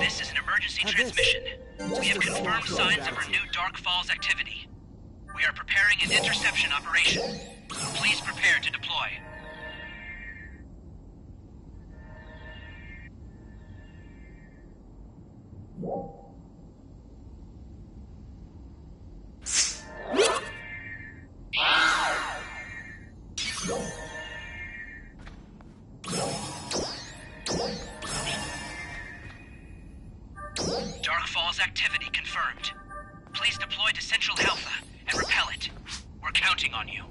This is an emergency transmission. We have confirmed signs of renewed Dark Falls activity. We are preparing an interception operation. Please prepare to deploy. Dark Falls activity confirmed. Please deploy to Central Alpha and repel it. We're counting on you.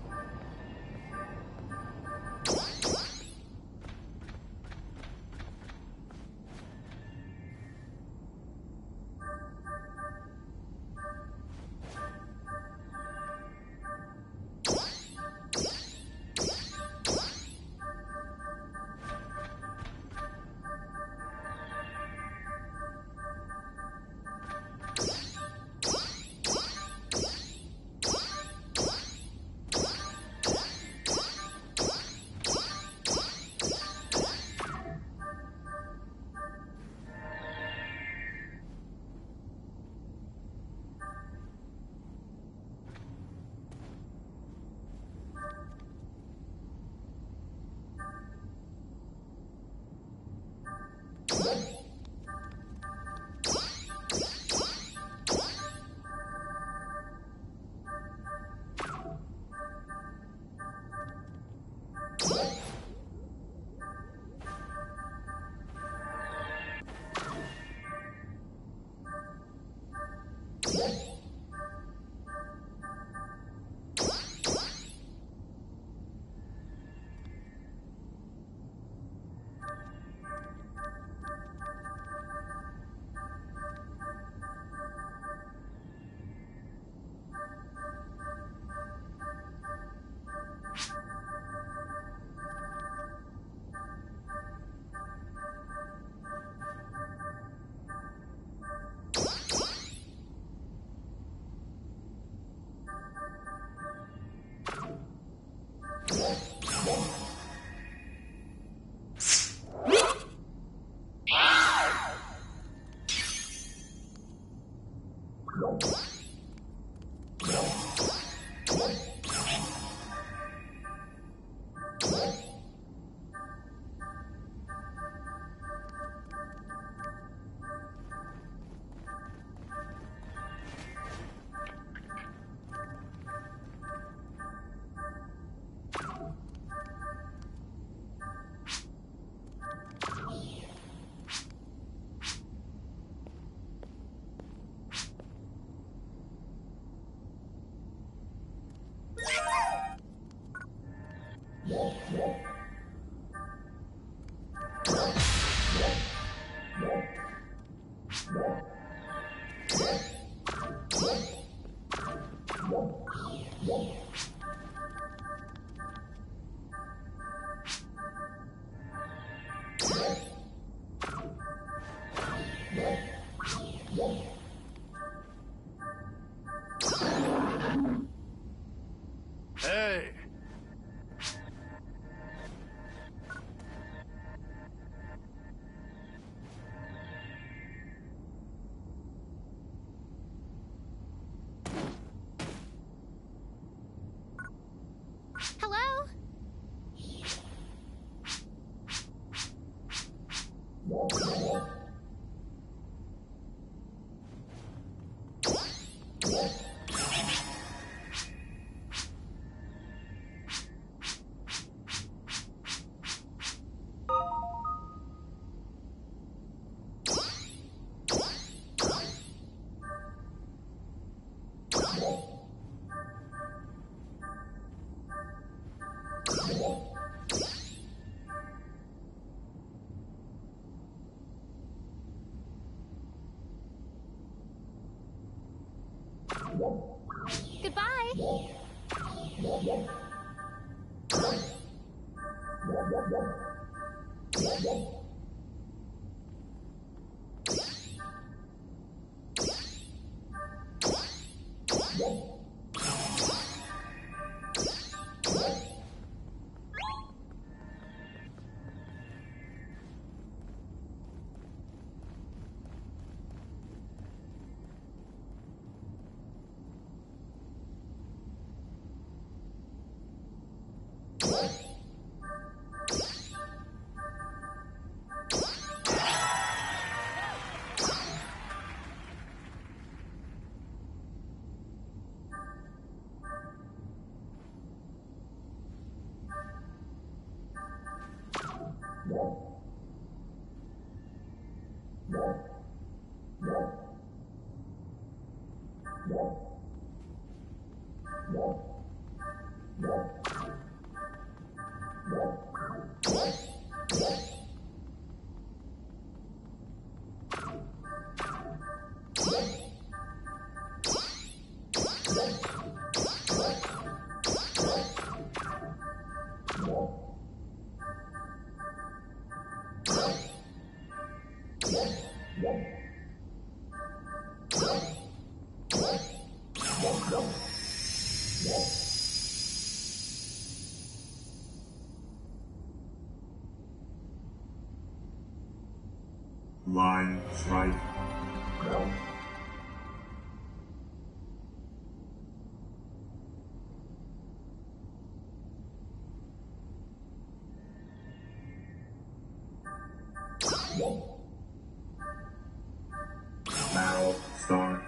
Goodbye. Line strike. Battle start.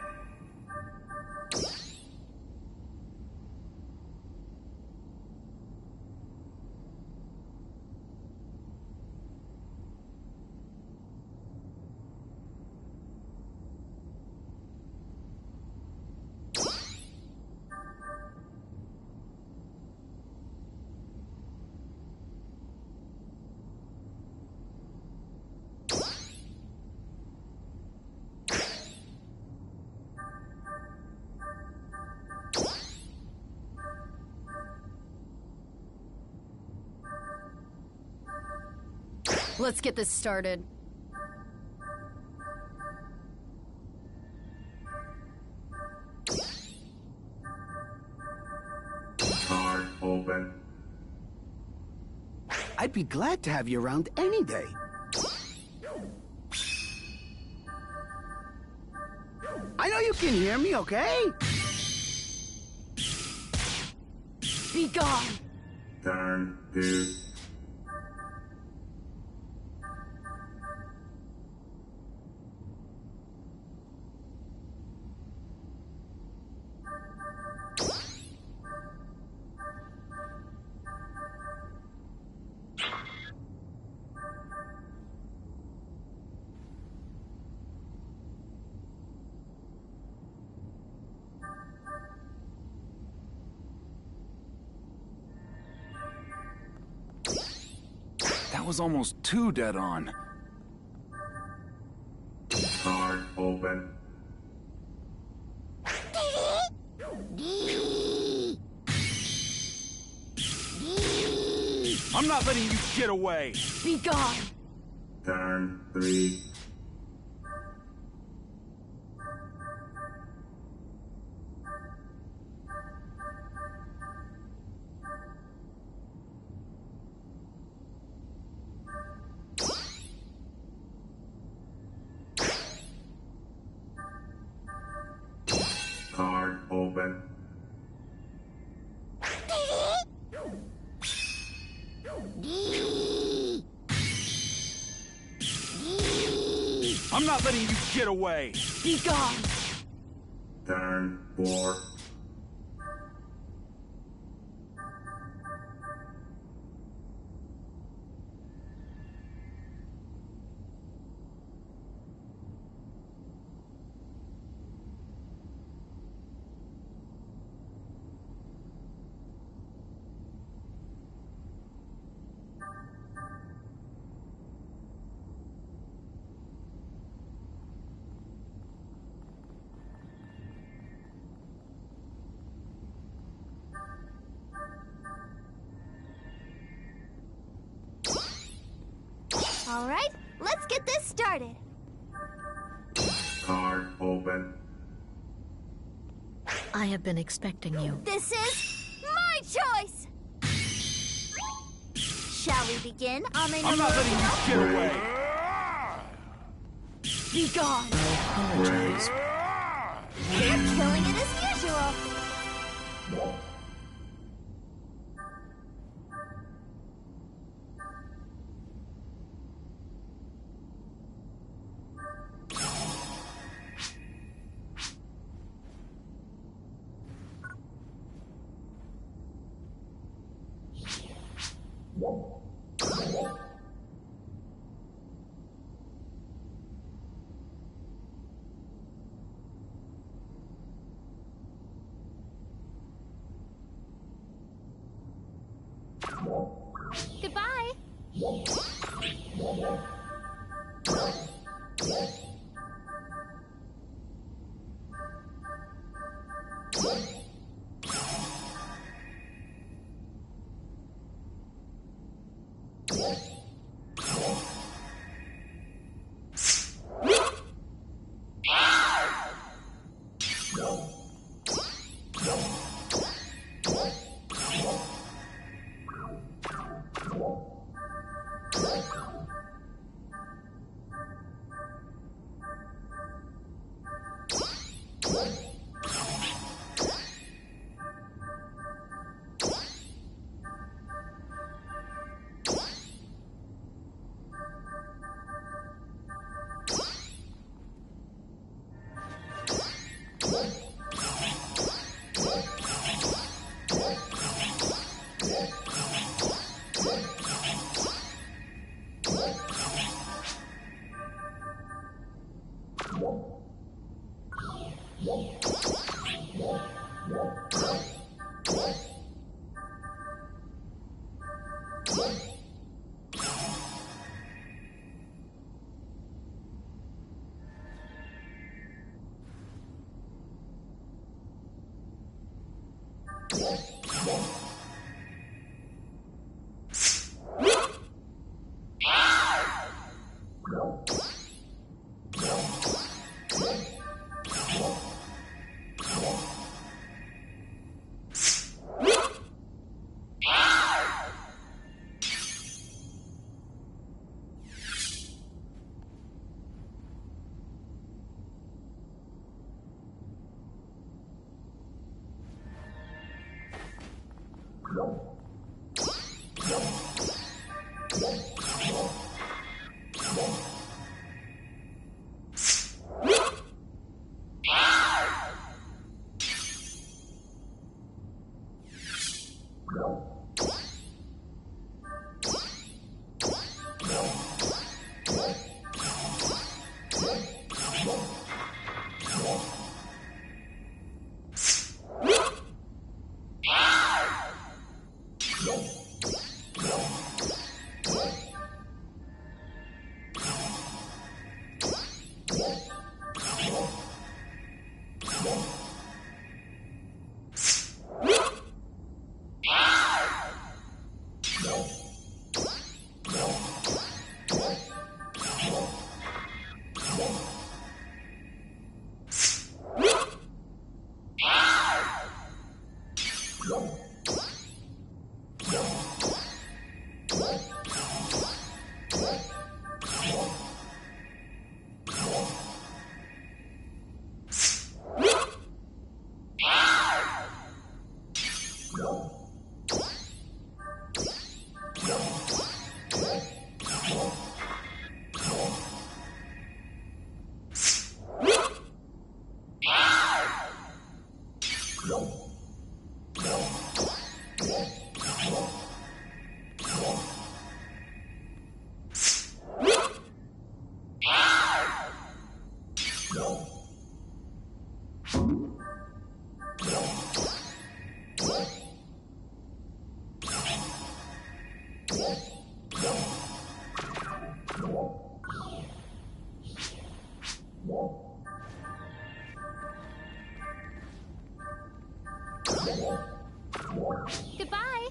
Let's get this started. Card open. I'd be glad to have you around any day. I know you can hear me, okay? Be gone. Turn 2. That was almost too dead on. Card open. I'm not letting you get away! Be gone. Turn 3. Card open. I'm not letting you get away! Be gone. Turn 4. All right, let's get this started. Card open. I have been expecting you. This is my choice! Shall we begin? I'm not letting you get away! Be gone! Apologize. You're killing it as usual. Goodbye. Goodbye.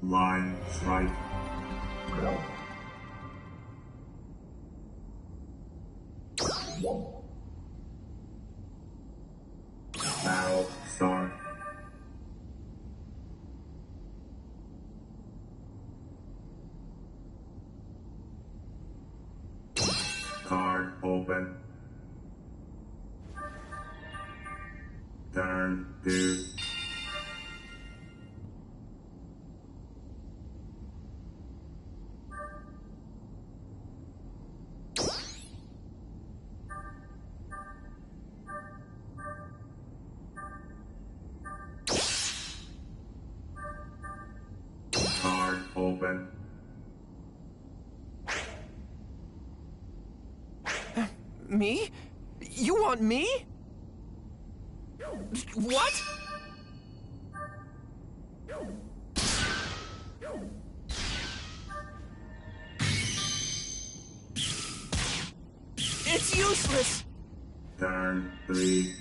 Line strike. Battle start. Card open. Turn 2. Card open. Me? You want me? What? It's useless! Turn 3.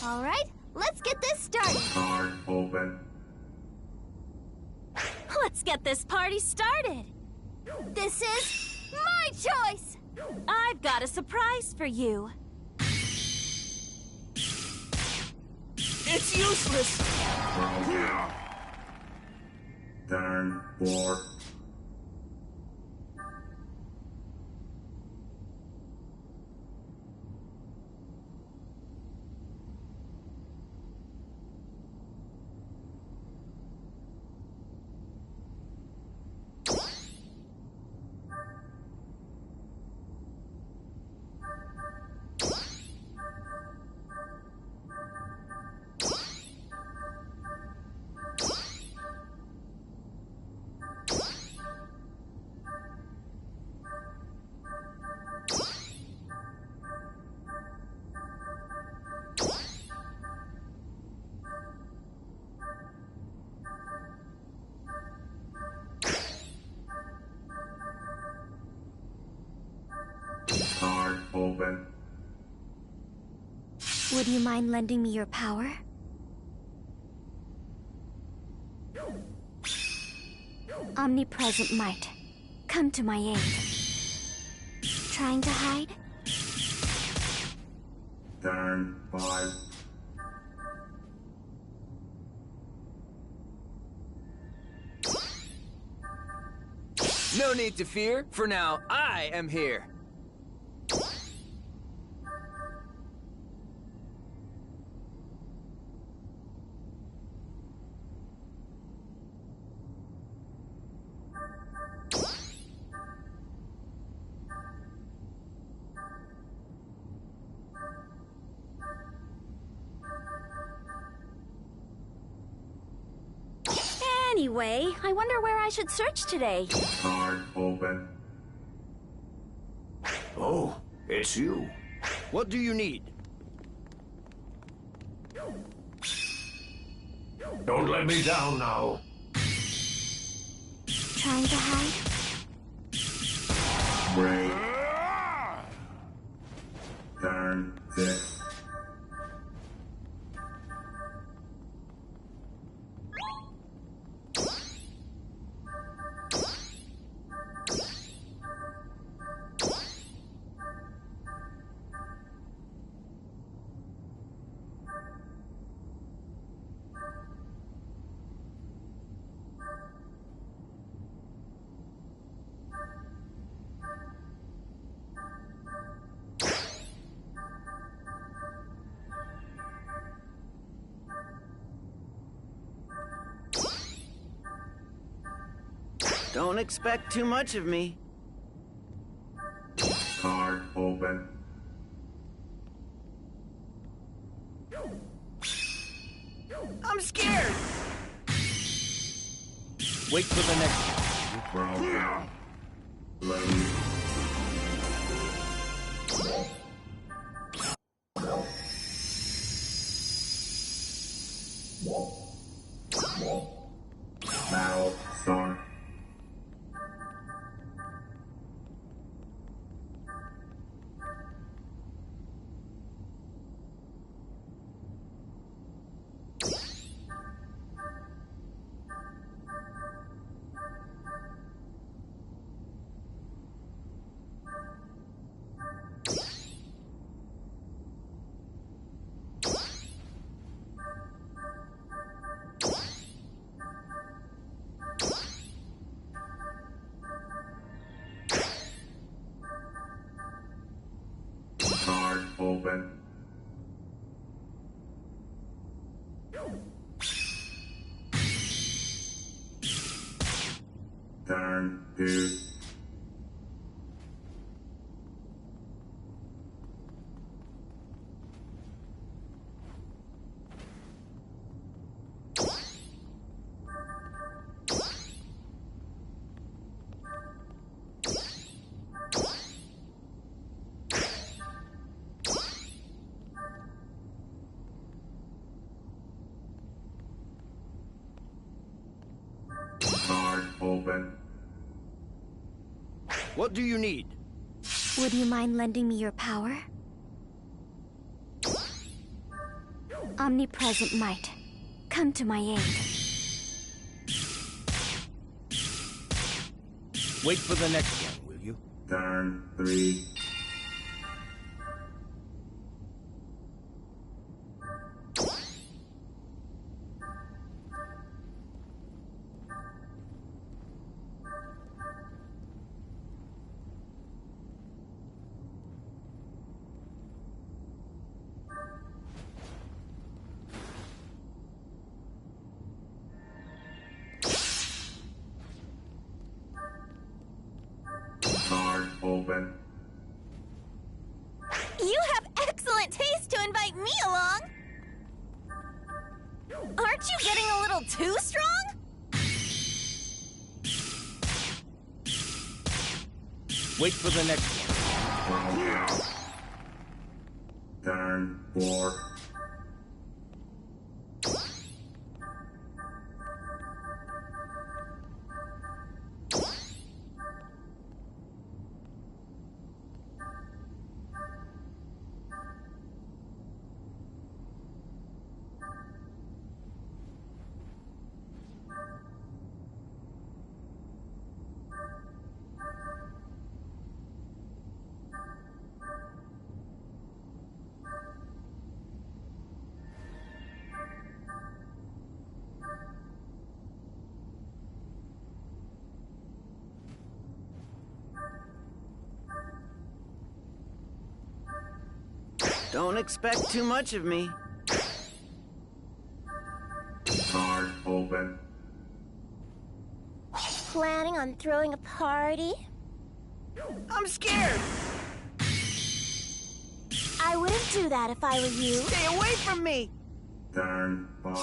All right, let's get this started. Card open. Let's get this party started. This is my choice. I've got a surprise for you. It's useless! Turn 4. Card open. Would you mind lending me your power? Omnipresent might, come to my aid. Trying to hide? Turn 5. No need to fear. For now, I am here. Anyway, I wonder where I should search today. Card open. Oh, it's you. What do you need? Don't let me down now. Trying to hide? Break. Turn 6. Don't expect too much of me. Card open. I'm scared! Wait for the next one. Broken. Load. Battle start. Card open. Turn 2. Card open. What do you need? Would you mind lending me your power? Omnipresent might, come to my aid. Wait for the next one, will you? Turn 3. Card open. You have excellent taste to invite me along! Aren't you getting a little too strong? Wait for the next one. Broken. Turn 4. Don't expect too much of me. Card open. Planning on throwing a party? I'm scared! I wouldn't do that if I were you. Stay away from me! Turn 5.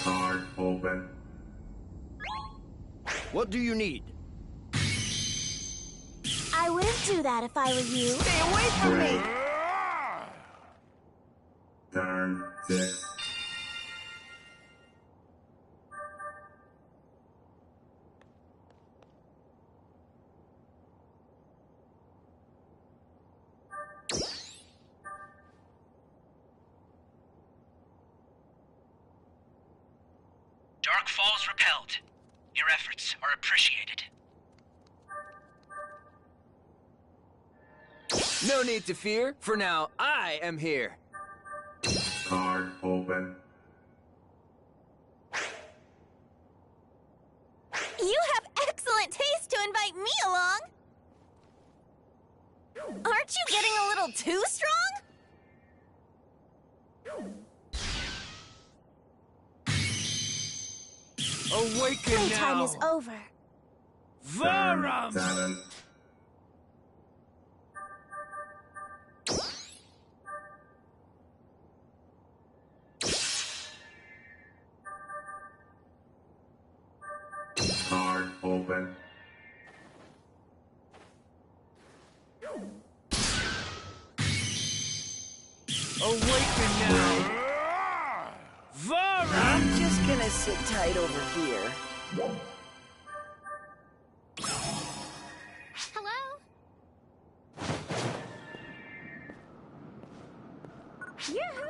Card open. What do you need? I wouldn't do that if I were you. Stay away from me! Turn 6. Dark Falls repelled. Your efforts are appreciated. No need to fear, for now I am here. Card open. You have excellent taste to invite me along. Aren't you getting a little too strong? Awaken Playtime now. is over. Turn Varum! 7. Card open. Awaken now. Varum! I'm just gonna sit tight over here. Hello? Yoo-hoo!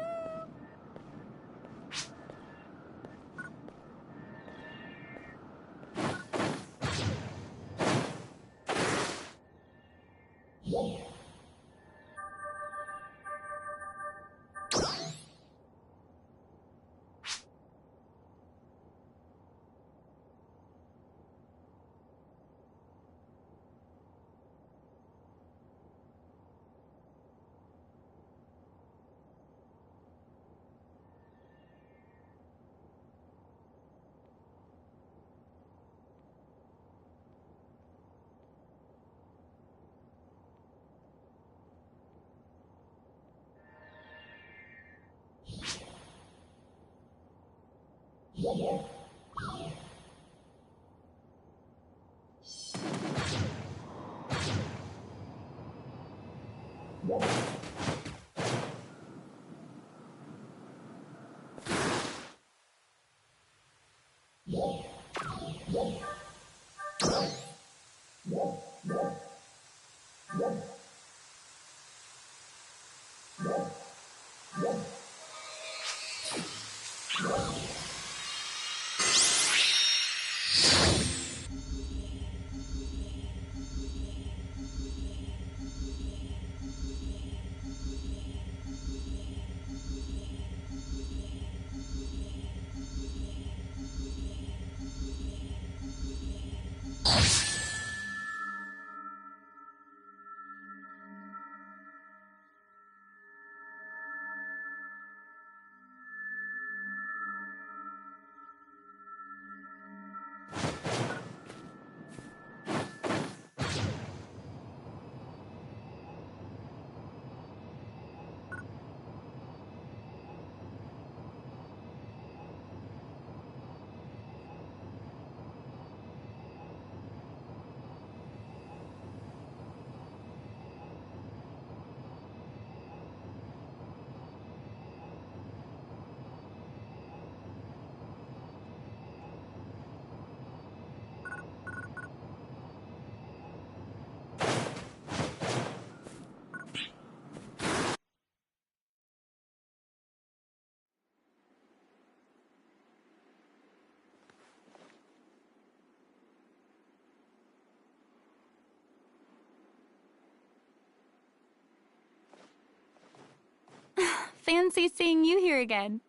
Fancy seeing you here again.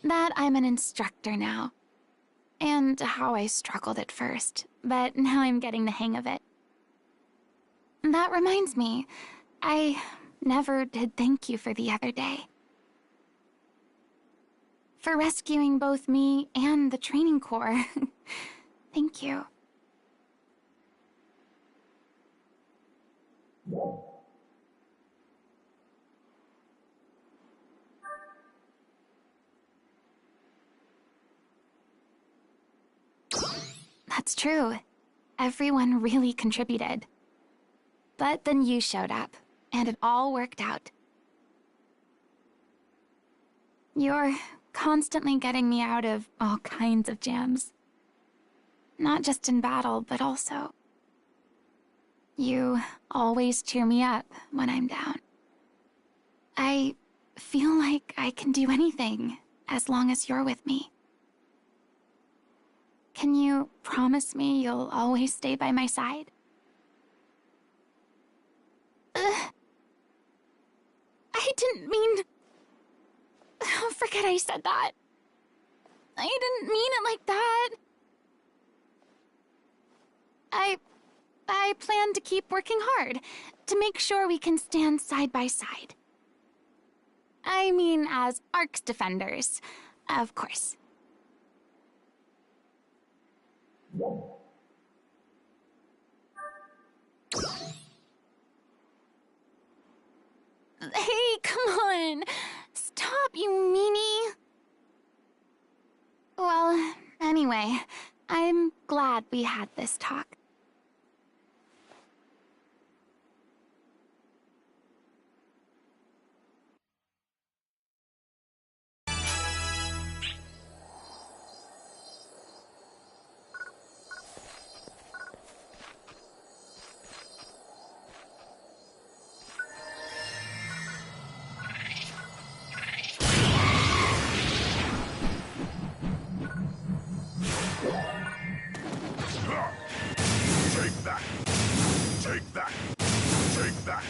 That I'm an instructor now. And how I struggled at first, but now I'm getting the hang of it. That reminds me, I never did thank you for the other day. For rescuing both me and the training corps. Thank you. That's true. Everyone really contributed. But then you showed up, and it all worked out. You're constantly getting me out of all kinds of jams. Not just in battle, but also. You always cheer me up when I'm down. I feel like I can do anything, as long as you're with me. Can you promise me you'll always stay by my side? I didn't mean... Oh, forget I said that. I didn't mean it like that. I plan to keep working hard to make sure we can stand side by side. I mean, as Ark's defenders, of course. Hey, come on! Stop, you meanie! Well, anyway, I'm glad we had this talk. Take that! Take that! Take that!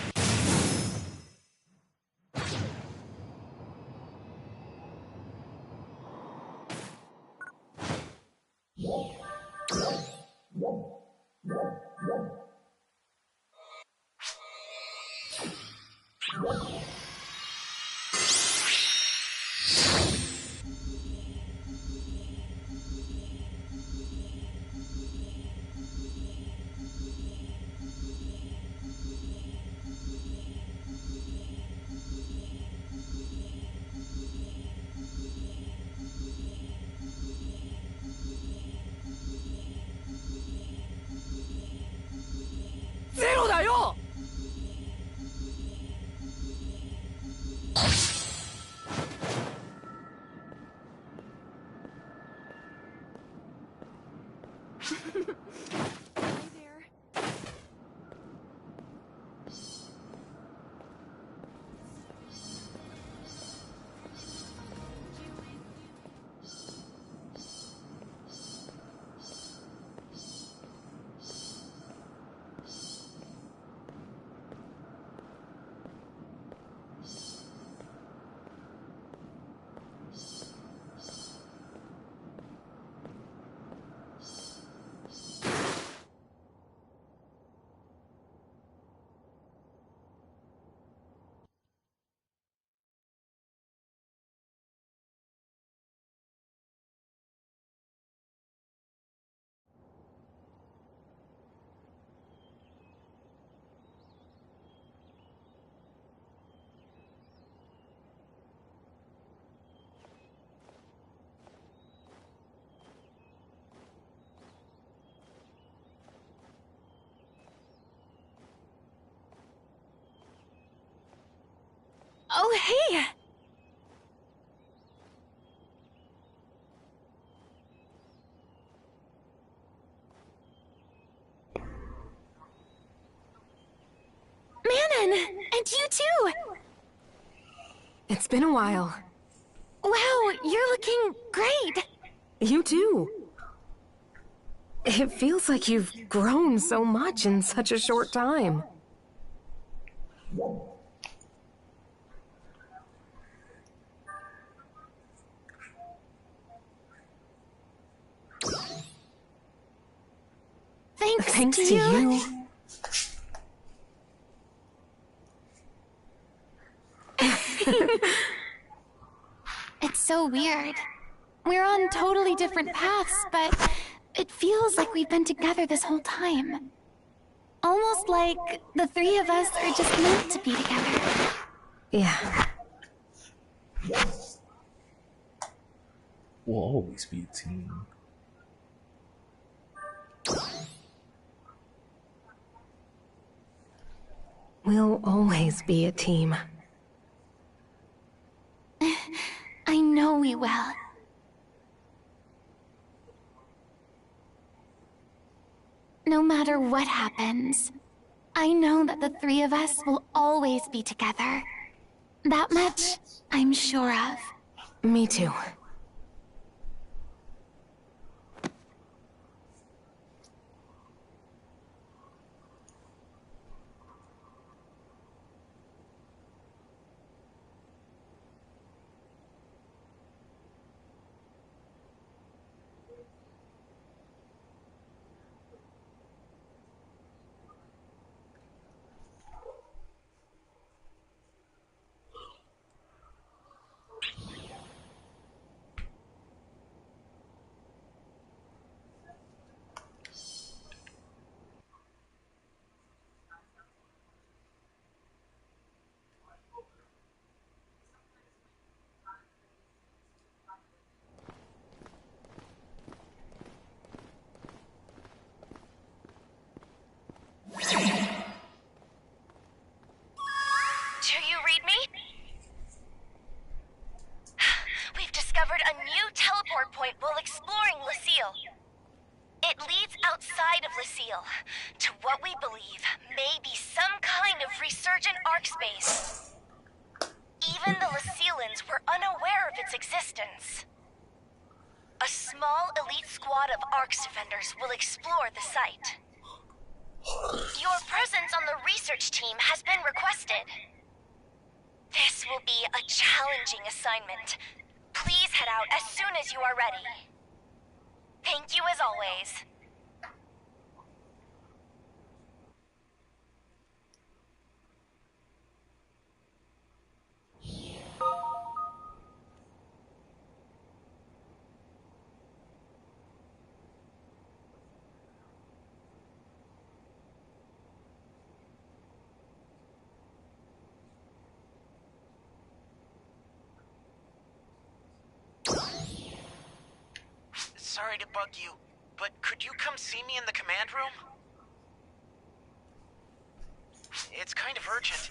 Oh, hey! Manon! And you too! It's been a while. Wow, you're looking great! You too. It feels like you've grown so much in such a short time. Thanks to you. It's so weird. We're on totally different paths, but it feels like we've been together this whole time. Almost like the three of us are just meant to be together. Yeah. We'll always be a team. We'll always be a team. I know we will. No matter what happens, I know that the three of us will always be together. That much I'm sure of. Me too. Do you read me? We've discovered a new teleport point while exploring Lucille. It leads outside of Lucille to what we believe may be some kind of resurgent arc space. Even the Lucilleans were unaware of its existence. A small elite squad of Arcs defenders will explore the site. Your presence on the research team has been requested. This will be a challenging assignment. Please head out as soon as you are ready. Thank you as always. Sorry to bug you, but could you come see me in the command room? It's kind of urgent.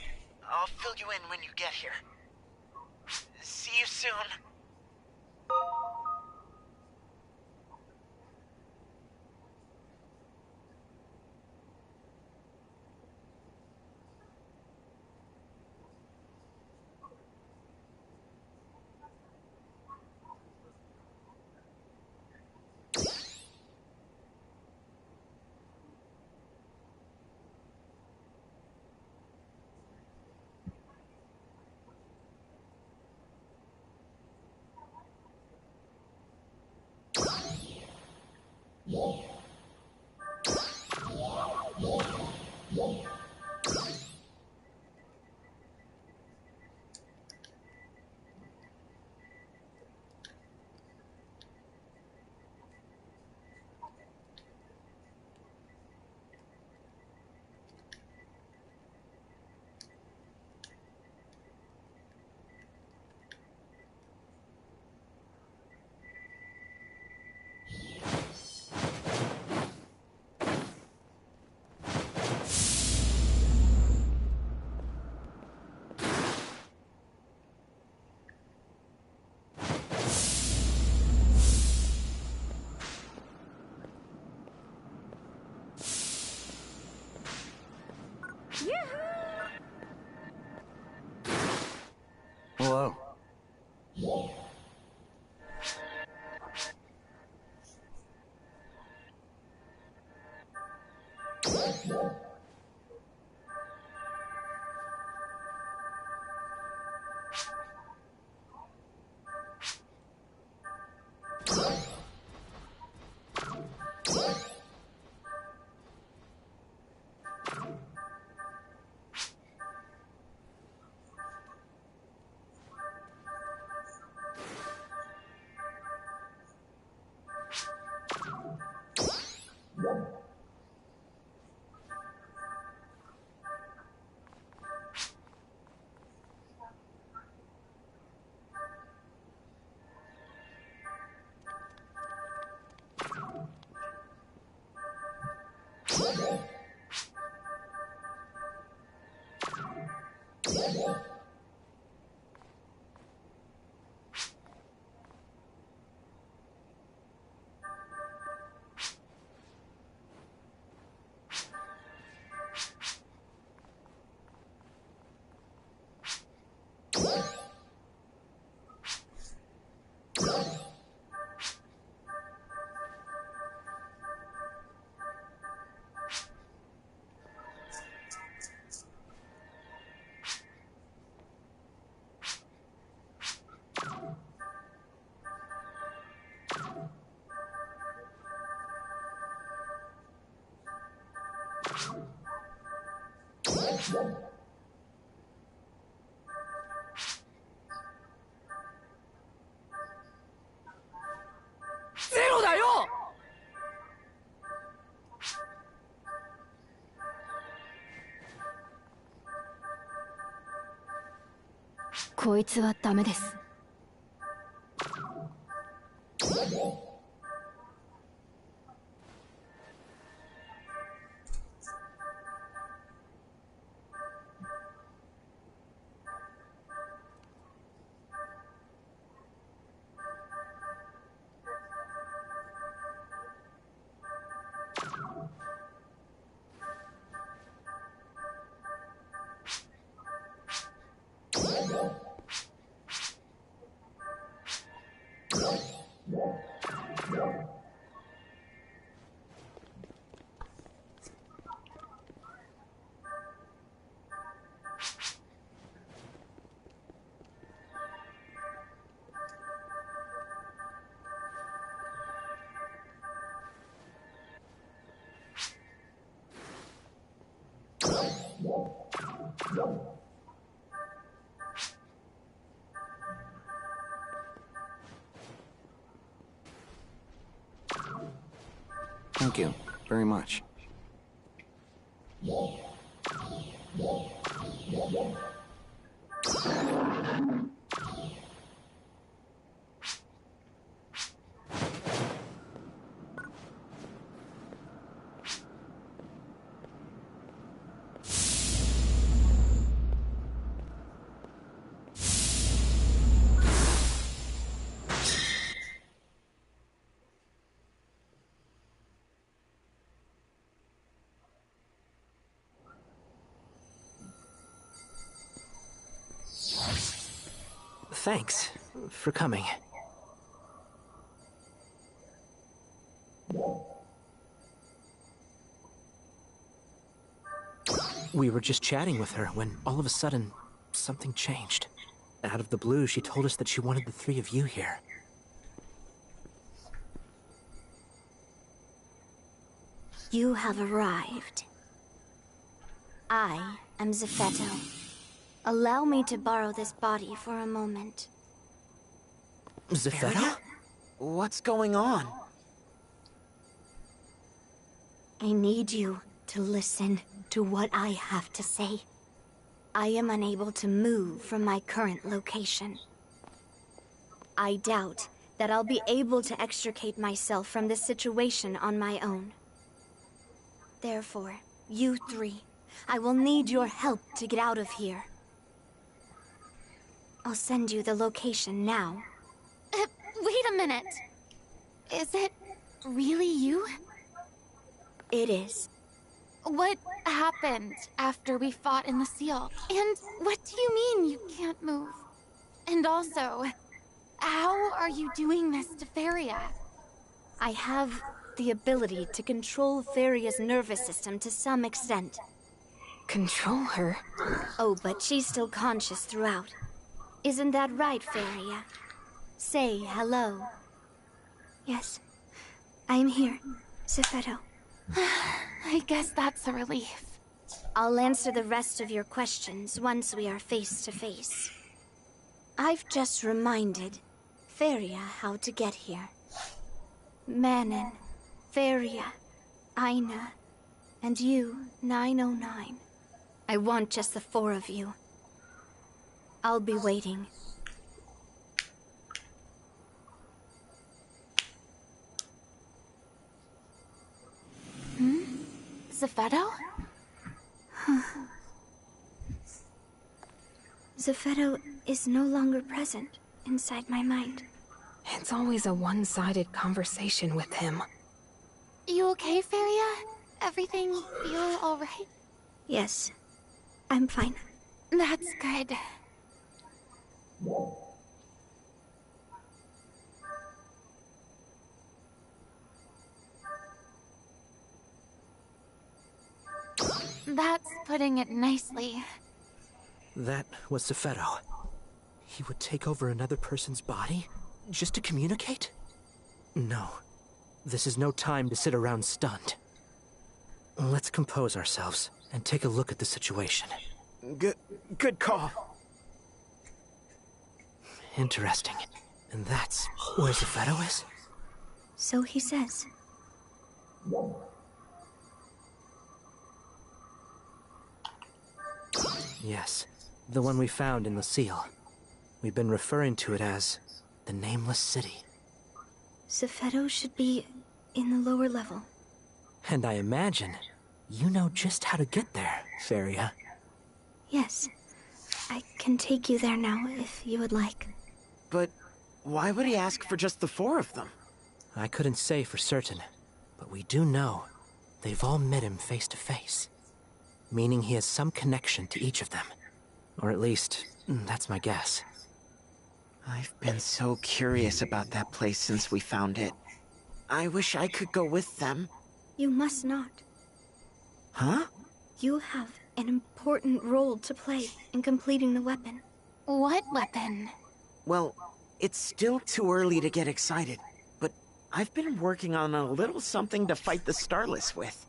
I'll fill you in when you get here. See you soon. Hello. ゼロだよ。こいつはダメです。Thank you very much. Thanks for coming. We were just chatting with her when all of a sudden, something changed. Out of the blue, she told us that she wanted the three of you here. You have arrived. I am Zephetto. Allow me to borrow this body for a moment. Zephetto? What's going on? I need you to listen to what I have to say. I am unable to move from my current location. I doubt that I'll be able to extricate myself from this situation on my own. Therefore, you three, I will need your help to get out of here. I'll send you the location now. Wait a minute. Is it really you? It is. What happened after we fought in the seal? And what do you mean you can't move? And also, how are you doing this to Feria? I have the ability to control Feria's nervous system to some extent. Control her? Oh, but she's still conscious throughout. Isn't that right, Feria? Say hello. Yes, I'm here, Zephetto. I guess that's a relief. I'll answer the rest of your questions once we are face to face. I've just reminded Feria how to get here. Manon, Feria, Aina, and you, 909. I want just the four of you. I'll be waiting. Zephetto? Zephetto is no longer present inside my mind. It's always a one-sided conversation with him. You okay, Feria? Everything feel alright? Yes, I'm fine. That's good. That's putting it nicely. That was Zephetto. He would take over another person's body just to communicate? No. This is no time to sit around stunned. Let's compose ourselves and take a look at the situation. Good call. Interesting. And that's where Zephetto is? So he says. Yes, the one we found in Lucille. We've been referring to it as the Nameless City. Zephetto should be in the lower level. And I imagine you know just how to get there, Feria. Yes. I can take you there now if you would like. But why would he ask for just the 4 of them? I couldn't say for certain, but we do know they've all met him face to face. Meaning he has some connection to each of them. Or at least, that's my guess. I've been so curious about that place since we found it. I wish I could go with them. You must not. Huh? You have an important role to play in completing the weapon. What weapon? Well, it's still too early to get excited, but I've been working on a little something to fight the Starless with.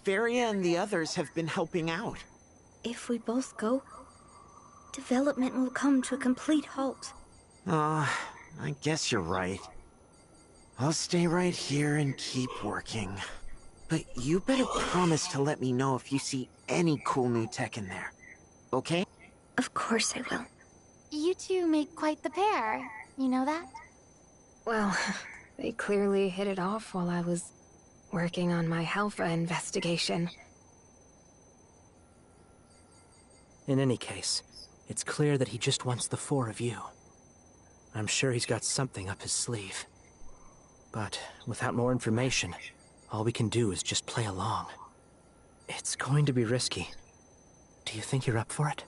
Feria and the others have been helping out. If we both go, development will come to a complete halt. I guess you're right. I'll stay right here and keep working. But you better promise to let me know if you see any cool new tech in there. Okay? Of course I will. You two make quite the pair. You know that? Well, they clearly hit it off while I was working on my Halpha investigation. In any case, it's clear that he just wants the 4 of you. I'm sure he's got something up his sleeve. But without more information, all we can do is just play along. It's going to be risky. Do you think you're up for it?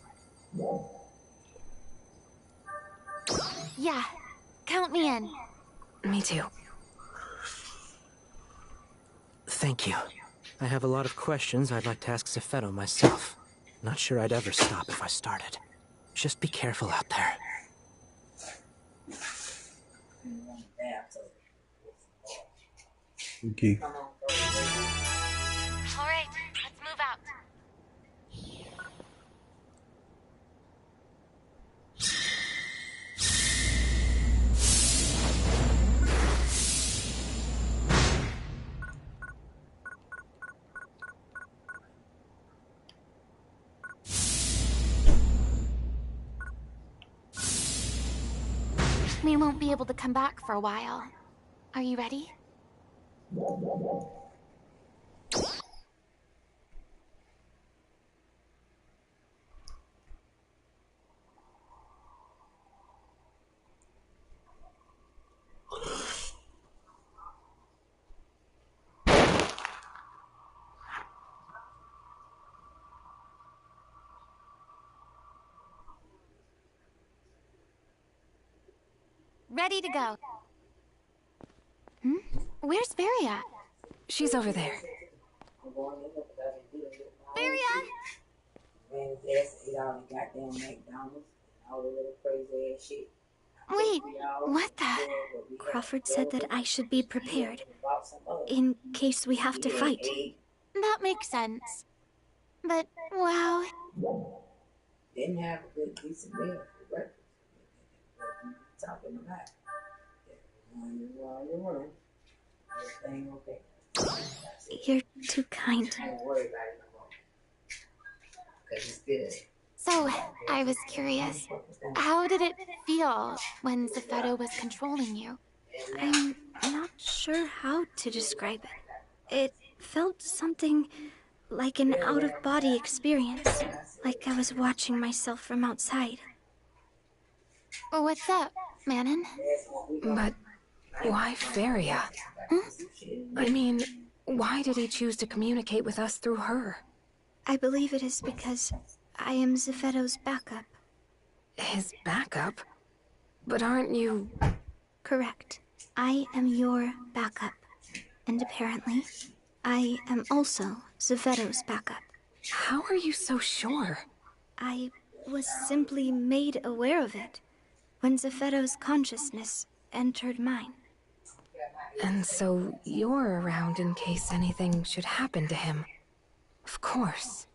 Yeah. Count me in. Me too. Thank you. I have a lot of questions I'd like to ask Zephetto myself. Not sure I'd ever stop if I started. Just be careful out there. Okay. All right, let's move out. We won't be able to come back for a while. Are you ready? Ready to go. Where's Feria? She's over there. Feria! Wait, what the? Crawford said that I should be prepared, in case we have to fight. That makes sense. But, wow. Didn't have a good, decent meal for breakfast. Top of the night. Everything okay. You're too kind. Don't worry about it no more. 'Cause it's good. So, I was curious. How did it feel when Zephetto was controlling you? I'm not sure how to describe it. It felt something like an out-of-body experience. Like I was watching myself from outside. What's up, Manon? But why Feria? I mean, why did he choose to communicate with us through her? I believe it is because I am Zephetto's backup. His backup? But aren't you... Correct. I am your backup. And apparently, I am also Zephetto's backup. How are you so sure? I was simply made aware of it when Zephetto's consciousness entered mine. And so you're around in case anything should happen to him. Of course.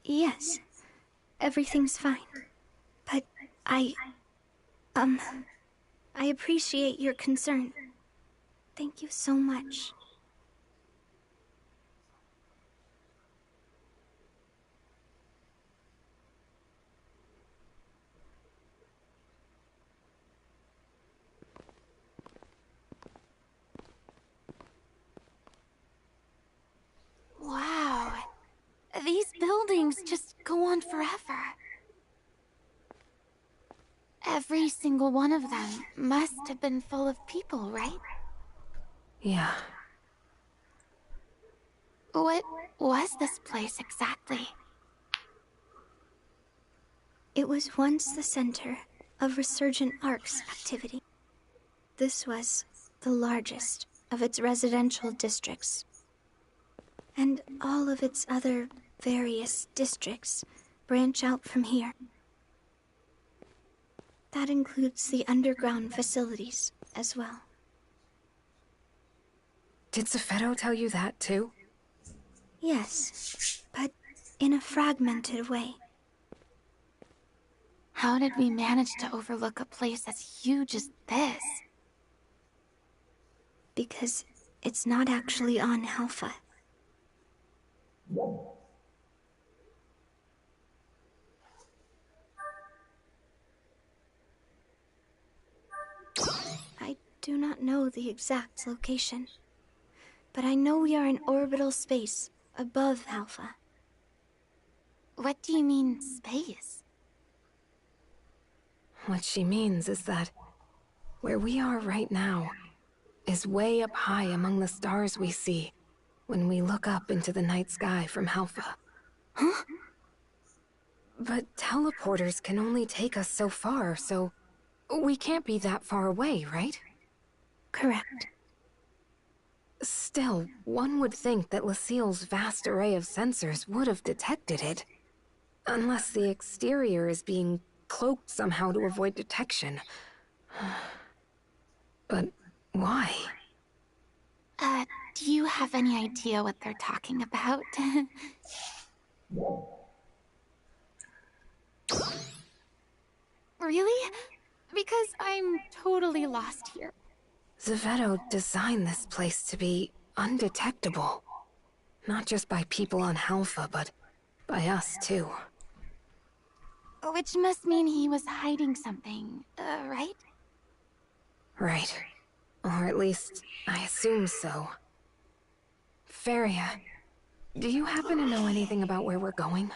Yes. Everything's fine. But I appreciate your concern. Thank you so much. Wow. These buildings just go on forever. Every single one of them must have been full of people, right? Yeah. What was this place exactly? It was once the center of resurgent arcs activity. This was the largest of its residential districts. And all of its other various districts branch out from here. That includes the underground facilities as well. Did Zephedo tell you that too? Yes, but in a fragmented way. How did we manage to overlook a place as huge as this? Because it's not actually on Alpha. I do not know the exact location, but I know we are in orbital space above Alpha. What do you mean, space? What she means is that where we are right now is way up high among the stars we see when we look up into the night sky from Alpha. Huh? But teleporters can only take us so far, so we can't be that far away, right? Correct. Still, one would think that Lucille's vast array of sensors would have detected it. Unless the exterior is being cloaked somehow to avoid detection. But why? Do you have any idea what they're talking about? Really? Because I'm totally lost here. Zephedo designed this place to be undetectable. Not just by people on Alpha, but by us too. Which must mean he was hiding something, right? Right. Or at least, I assume so. Feria, do you happen to know anything about where we're going?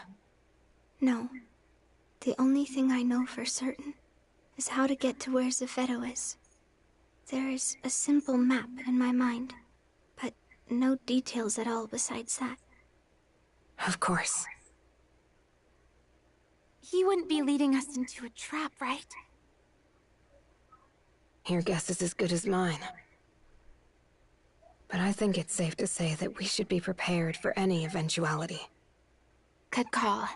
No. The only thing I know for certain is how to get to where Zephedo is. There is a simple map in my mind, but no details at all besides that. Of course. He wouldn't be leading us into a trap, right? Your guess is as good as mine. But I think it's safe to say that we should be prepared for any eventuality. Good call.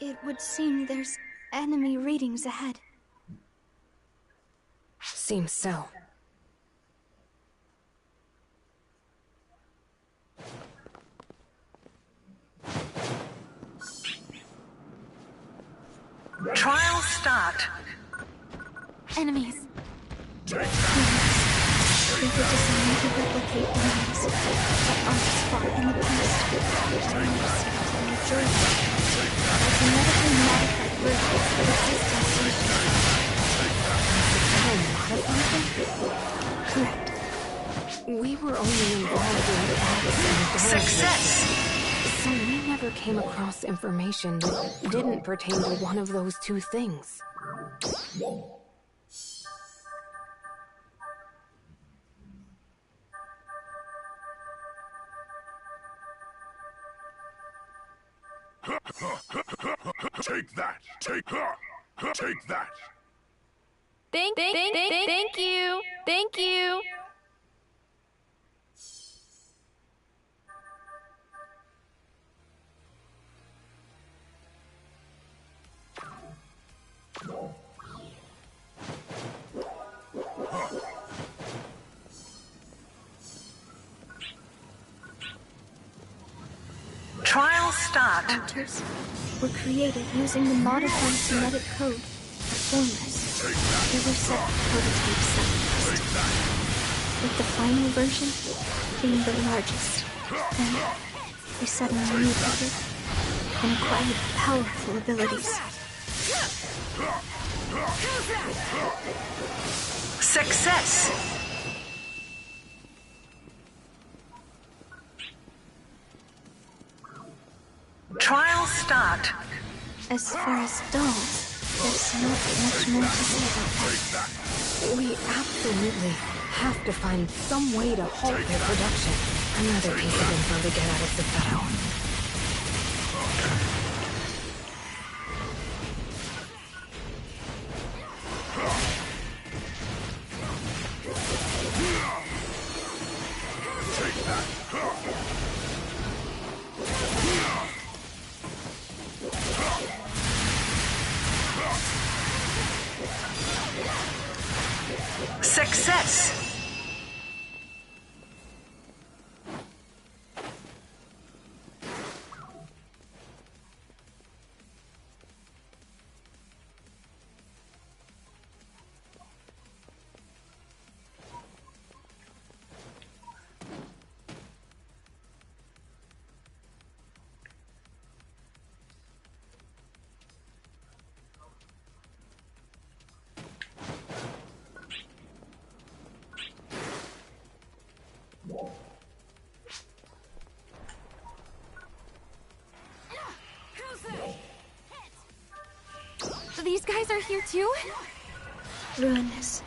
It would seem there's enemy readings ahead. Seems so. Trial start. Enemies. They were designed to replicate enemies that arcs fought in the past. Enemies in the majority. A genetically modified version of existing species. Correct. We were only involved in the acts and Success! So we never came across information that didn't pertain to one of those two things. Take that! Take that! Thank you! Thank you! Trial start. Altars were created using the modified genetic code of Formers. They were set prototypes that with the final version being the largest. Then they suddenly mutated and acquired powerful abilities. Success. Trial start. As far as dolls, there's not much more to say about that. We absolutely have to find some way to halt their production. Another piece of info to get out of Zephetto. Success. These guys are here too? Ruinous.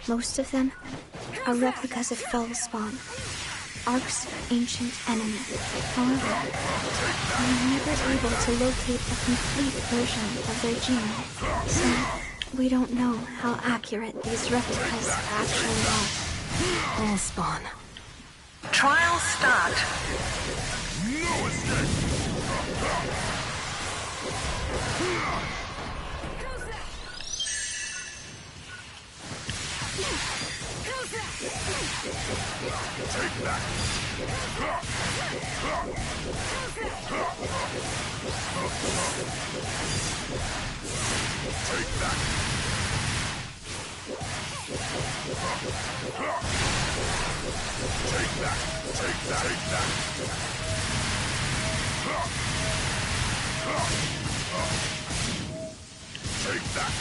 Most of them are replicas of Fall Spawn, Ark's ancient enemy. However, we were never able to locate a complete version of their genome, so we don't know how accurate these replicas actually are. Fall Spawn. Trial start. No escape! Take that! Take that! Take that! Take that! Take that! Take that!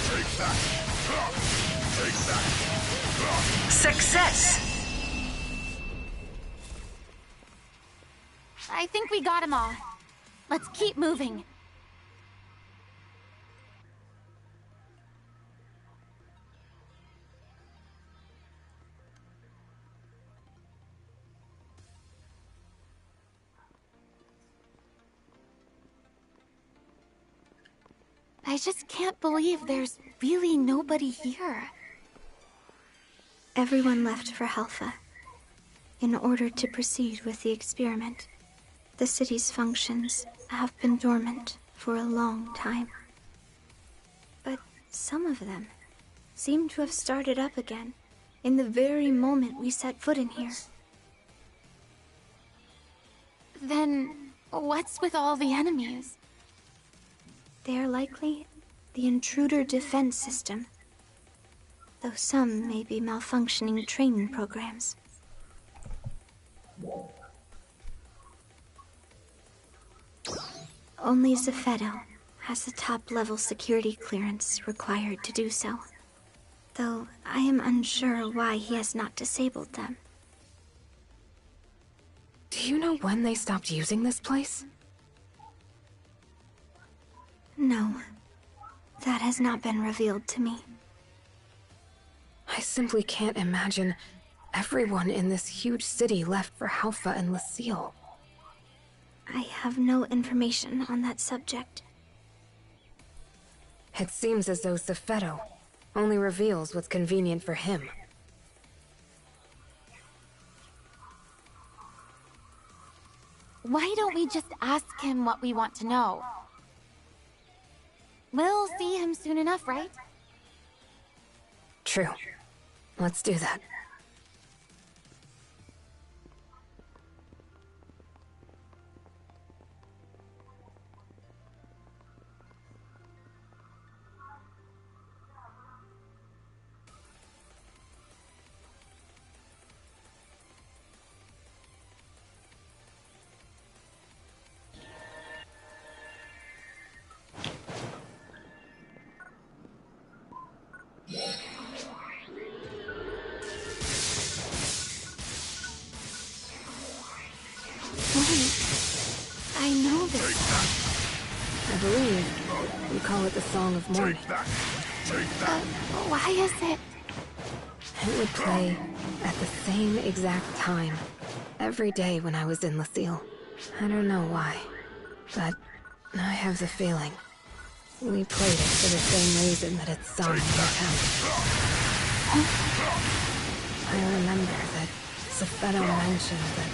Take that! Take that! Success. I think we got them all. Let's keep moving. I just can't believe there's really nobody here. Everyone left for Halpha in order to proceed with the experiment. The city's functions have been dormant for a long time. But some of them seem to have started up again in the very moment we set foot in here. Then what's with all the enemies? They're likely the intruder defense system, though some may be malfunctioning training programs. Only Zephetto has the top-level security clearance required to do so, though I am unsure why he has not disabled them. Do you know when they stopped using this place? No, that has not been revealed to me. I simply can't imagine everyone in this huge city left for Halpha and Lucille. I have no information on that subject. It seems as though Sefeto only reveals what's convenient for him. Why don't we just ask him what we want to know? We'll see him soon enough, right? True. Let's do that. I know this. I believe you call it the Song of Morning. Why is it? It would play at the same exact time every day when I was in Lucille. I don't know why, but I have the feeling we played it for the same reason that it's sung in the town. I remember that Sefeto mentioned that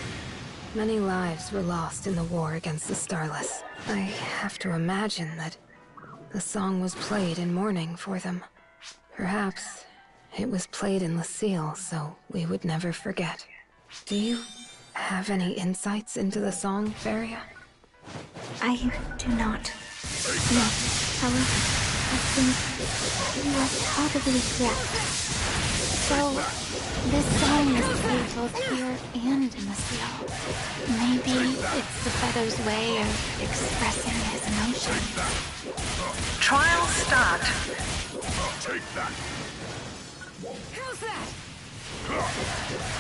many lives were lost in the war against the Starless. I have to imagine that the song was played in mourning for them. Perhaps it was played in Lucille so we would never forget. Do you have any insights into the song, Feria? I do not. No. However, I think you are probably correct. So, this song is played both here and in Lucille. Maybe it's Sefeto's way of expressing his emotions. Trial start. Take that. How's that?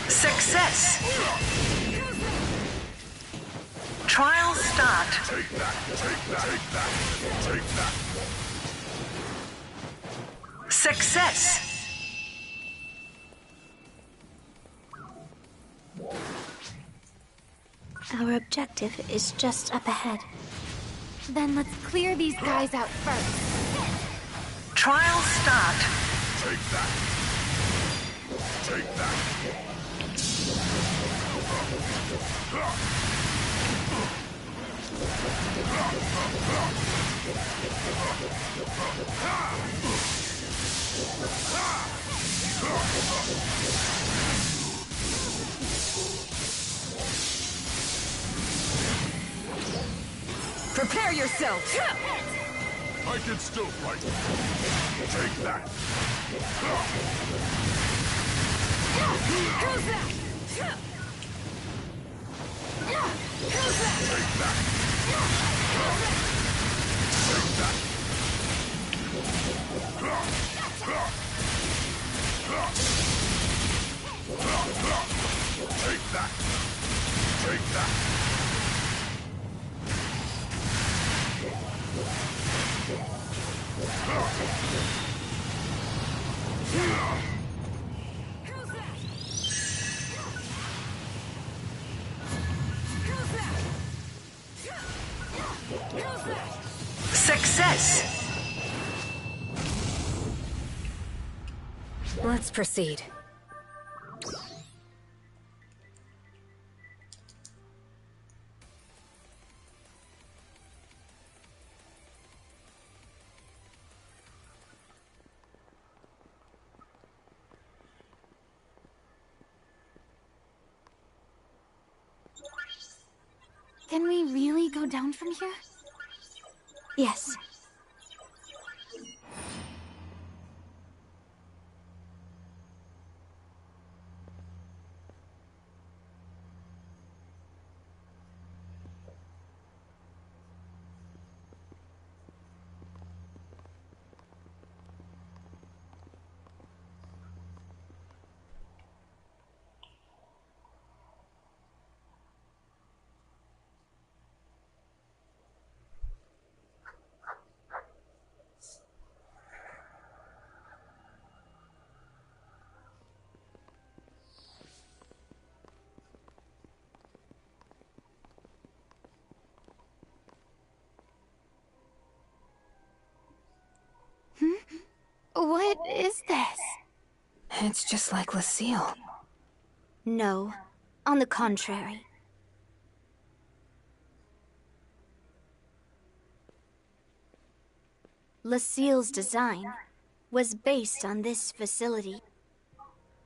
Success. Trial start. Take that. Take that. Take that. Take that. Success. Our objective is just up ahead. Then let's clear these guys out first. Trial start. Take that. Take that. Prepare yourself. I can still fight. Take that. How's that? How's that? Take that. Take that. Take that. Take that. Success. Let's proceed. Can we really go down from here? Yes. What is this? It's just like Lucille. No, on the contrary. Lucille's design was based on this facility.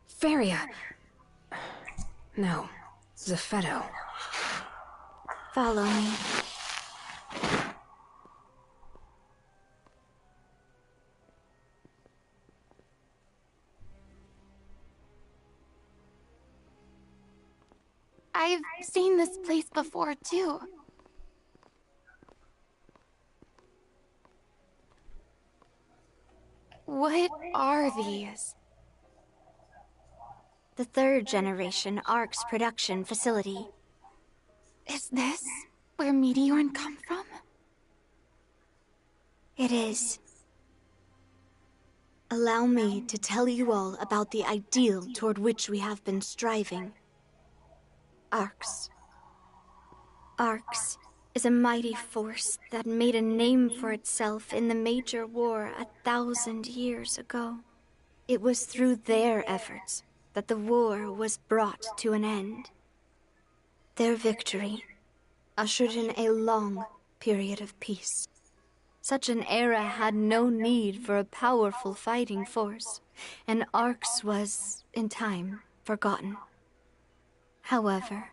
Feria. No, Zeffetto. Follow me. I've seen this place before, too. What are these? The third generation ARC's production facility. Is this where Meteorn come from? It is. Allow me to tell you all about the ideal toward which we have been striving. ARCs. ARCs is a mighty force that made a name for itself in the major war 1,000 years ago. It was through their efforts that the war was brought to an end. Their victory ushered in a long period of peace. Such an era had no need for a powerful fighting force, and ARCs was, in time, forgotten. However,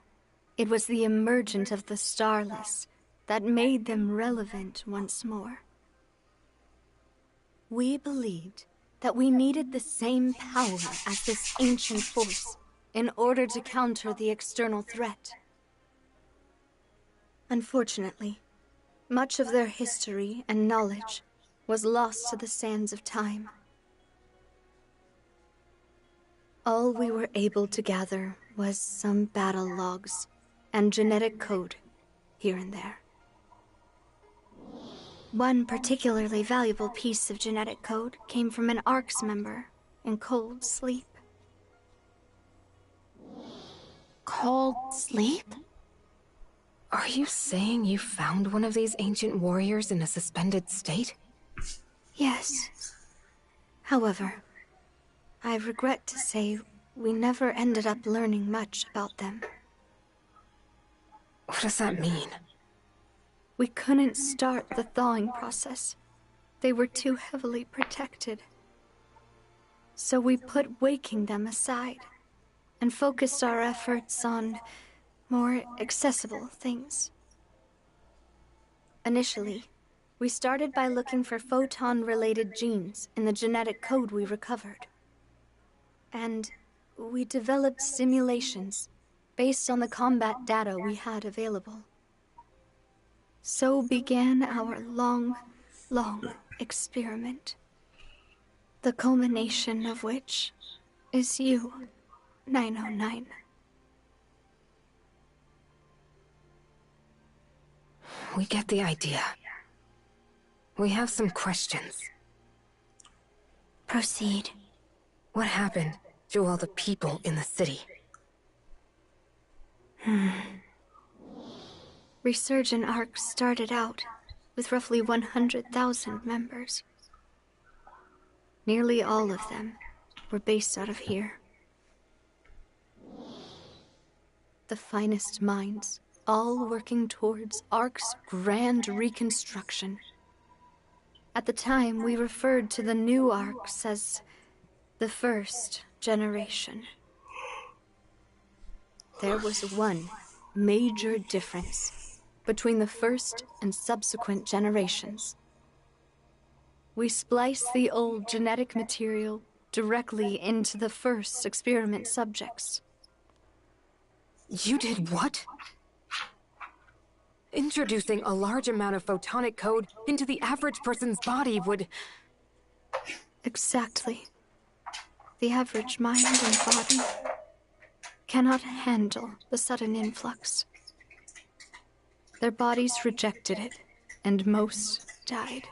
it was the emergence of the Starless that made them relevant once more. We believed that we needed the same power as this ancient force in order to counter the external threat. Unfortunately, much of their history and knowledge was lost to the sands of time. All we were able to gather was some battle logs and genetic code here and there. One particularly valuable piece of genetic code came from an ARCS member in cold sleep. Cold sleep? Are you saying you found one of these ancient warriors in a suspended state? Yes. However, I regret to say we never ended up learning much about them. What does that mean? We couldn't start the thawing process. They were too heavily protected. So we put waking them aside and focused our efforts on more accessible things. Initially, we started by looking for photon-related genes in the genetic code we recovered. And we developed simulations based on the combat data we had available. So began our long experiment. The culmination of which is you, 909. We get the idea. We have some questions. Proceed. What happened to all the people in the city? Resurgent ARC started out with roughly 100,000 members. Nearly all of them were based out of here. The finest minds, all working towards ARC's grand reconstruction. At the time, we referred to the new ARCs as the first generation. There was one major difference between the first and subsequent generations. We spliced the old genetic material directly into the first experiment subjects. You did what? Introducing a large amount of photonic code into the average person's body would... Exactly. The average mind and body cannot handle the sudden influx. Their bodies rejected it, and most died.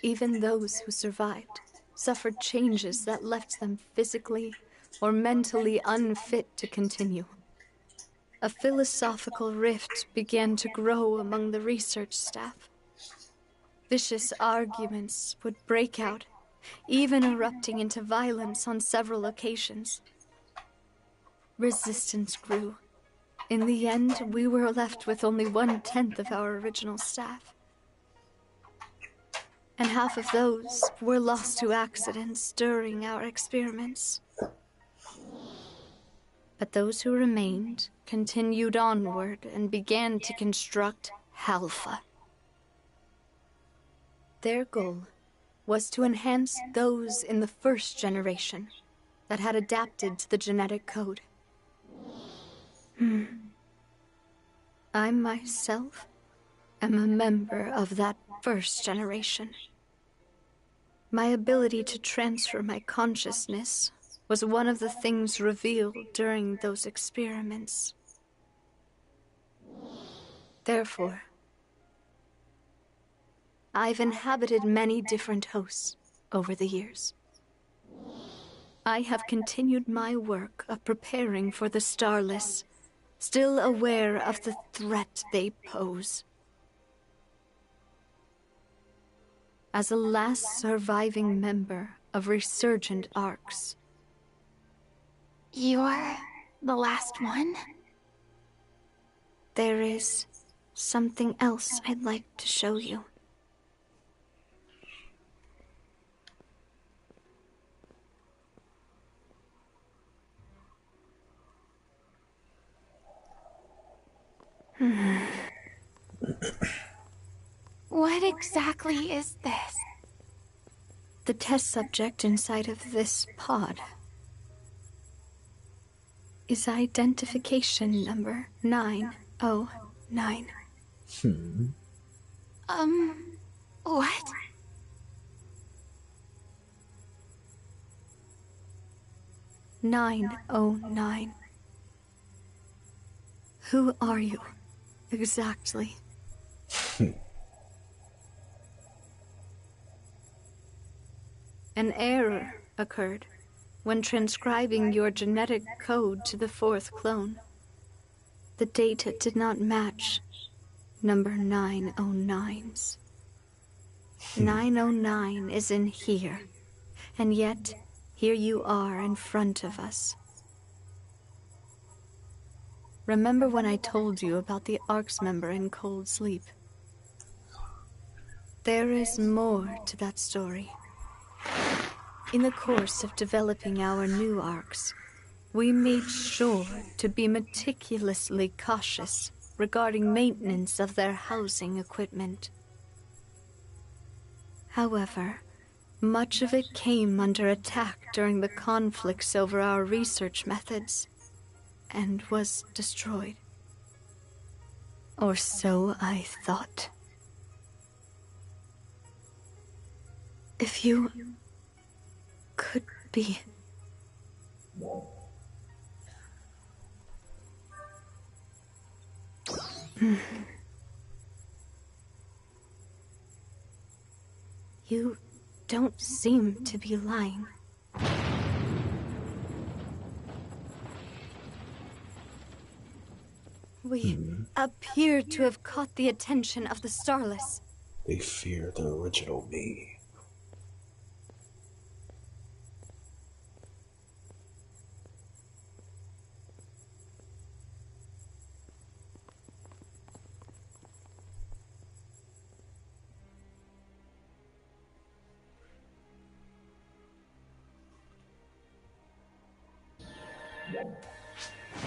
Even those who survived suffered changes that left them physically or mentally unfit to continue. A philosophical rift began to grow among the research staff. Vicious arguments would break out even erupting into violence on several occasions. Resistance grew. In the end, we were left with only 1/10 of our original staff. And half of those were lost to accidents during our experiments. But those who remained continued onward and began to construct Halpha. Their goal was to enhance those in the first generation that had adapted to the genetic code. I myself am a member of that first generation. My ability to transfer my consciousness was one of the things revealed during those experiments. Therefore, I've inhabited many different hosts over the years. I have continued my work of preparing for the Starless, still aware of the threat they pose. As a last surviving member of resurgent arcs. You're the last one? There is something else I'd like to show you. What exactly is this? The test subject inside of this pod is identification number 909. What? "909. Who are you, exactly? An error occurred when transcribing your genetic code to the 4th clone. The data did not match number 909's. 909 is in here, and yet here you are in front of us. Remember when I told you about the ARC's member in Cold Sleep? There is more to that story. In the course of developing our new ARCs, we made sure to be meticulously cautious regarding maintenance of their housing equipment. However, much of it came under attack during the conflicts over our research methods, and was destroyed. Or so I thought. If you could be... You don't seem to be lying. We appear to have caught the attention of the Starless. They fear the original me.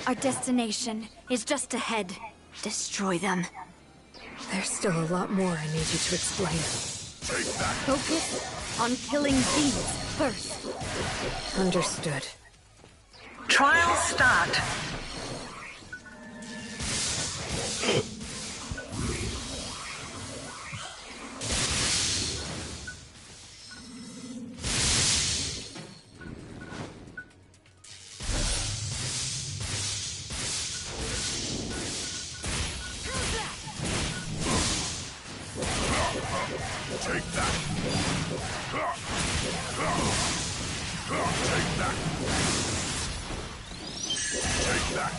Our destination is just ahead. Destroy them. There's still a lot more I need you to explain. Focus on killing these first. Understood. Trial start. Take that! Take that! Take that!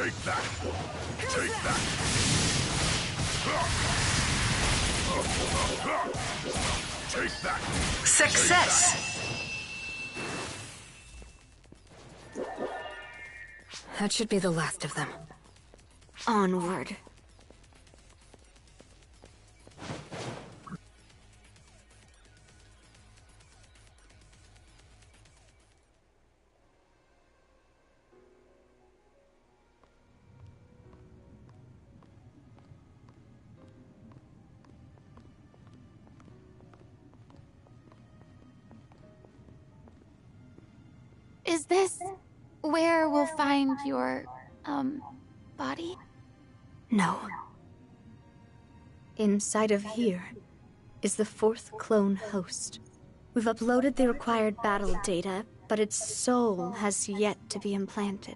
Take that! Take that! Take that! Success! That should be the last of them. Onward. Is this where we'll find your, body? No. Inside of here is the 4th clone host. We've uploaded the required battle data, but its soul has yet to be implanted.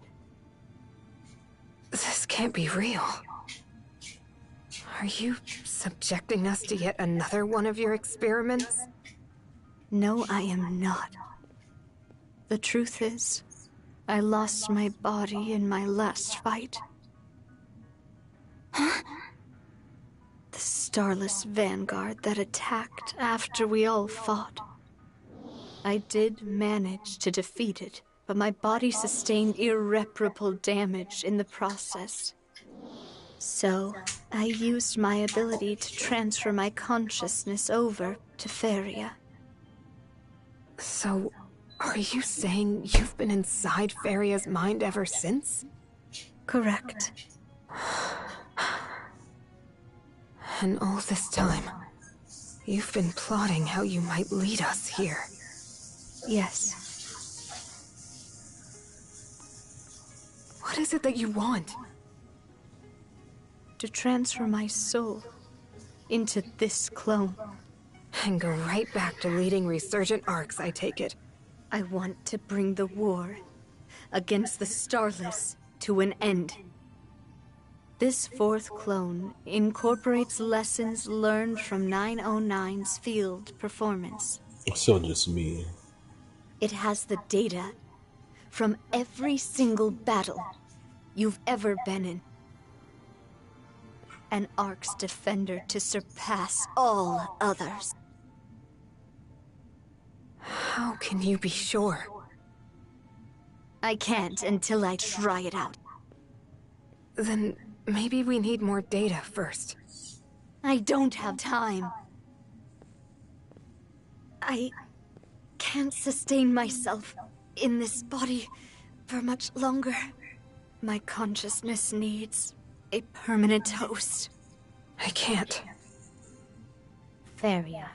This can't be real. Are you subjecting us to yet another one of your experiments? No, I am not. The truth is, I lost my body in my last fight. The Starless Vanguard that attacked after we all fought. I did manage to defeat it, but my body sustained irreparable damage in the process. So, I used my ability to transfer my consciousness over to Feria. So, are you saying you've been inside Feria's mind ever since? Correct. And all this time, you've been plotting how you might lead us here. Yes. What is it that you want? To transfer my soul into this clone. And go right back to leading resurgent arcs, I take it. I want to bring the war against the Starless to an end. This 4th clone incorporates lessons learned from 909's field performance. So just me. It has the data from every single battle you've ever been in. An Ark's defender to surpass all others. How can you be sure? I can't until I try it out. Then maybe we need more data first. I don't have time. I can't sustain myself in this body for much longer. My consciousness needs a permanent host. I can't. Feria,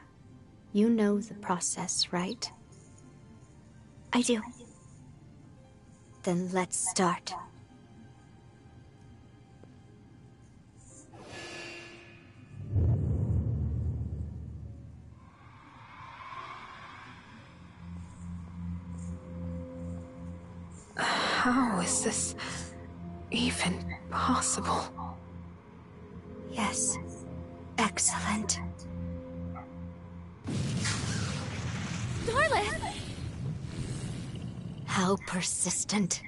you know the process, right? I do. Then let's start. How is this even possible? Yes. Excellent. Starless! How persistent.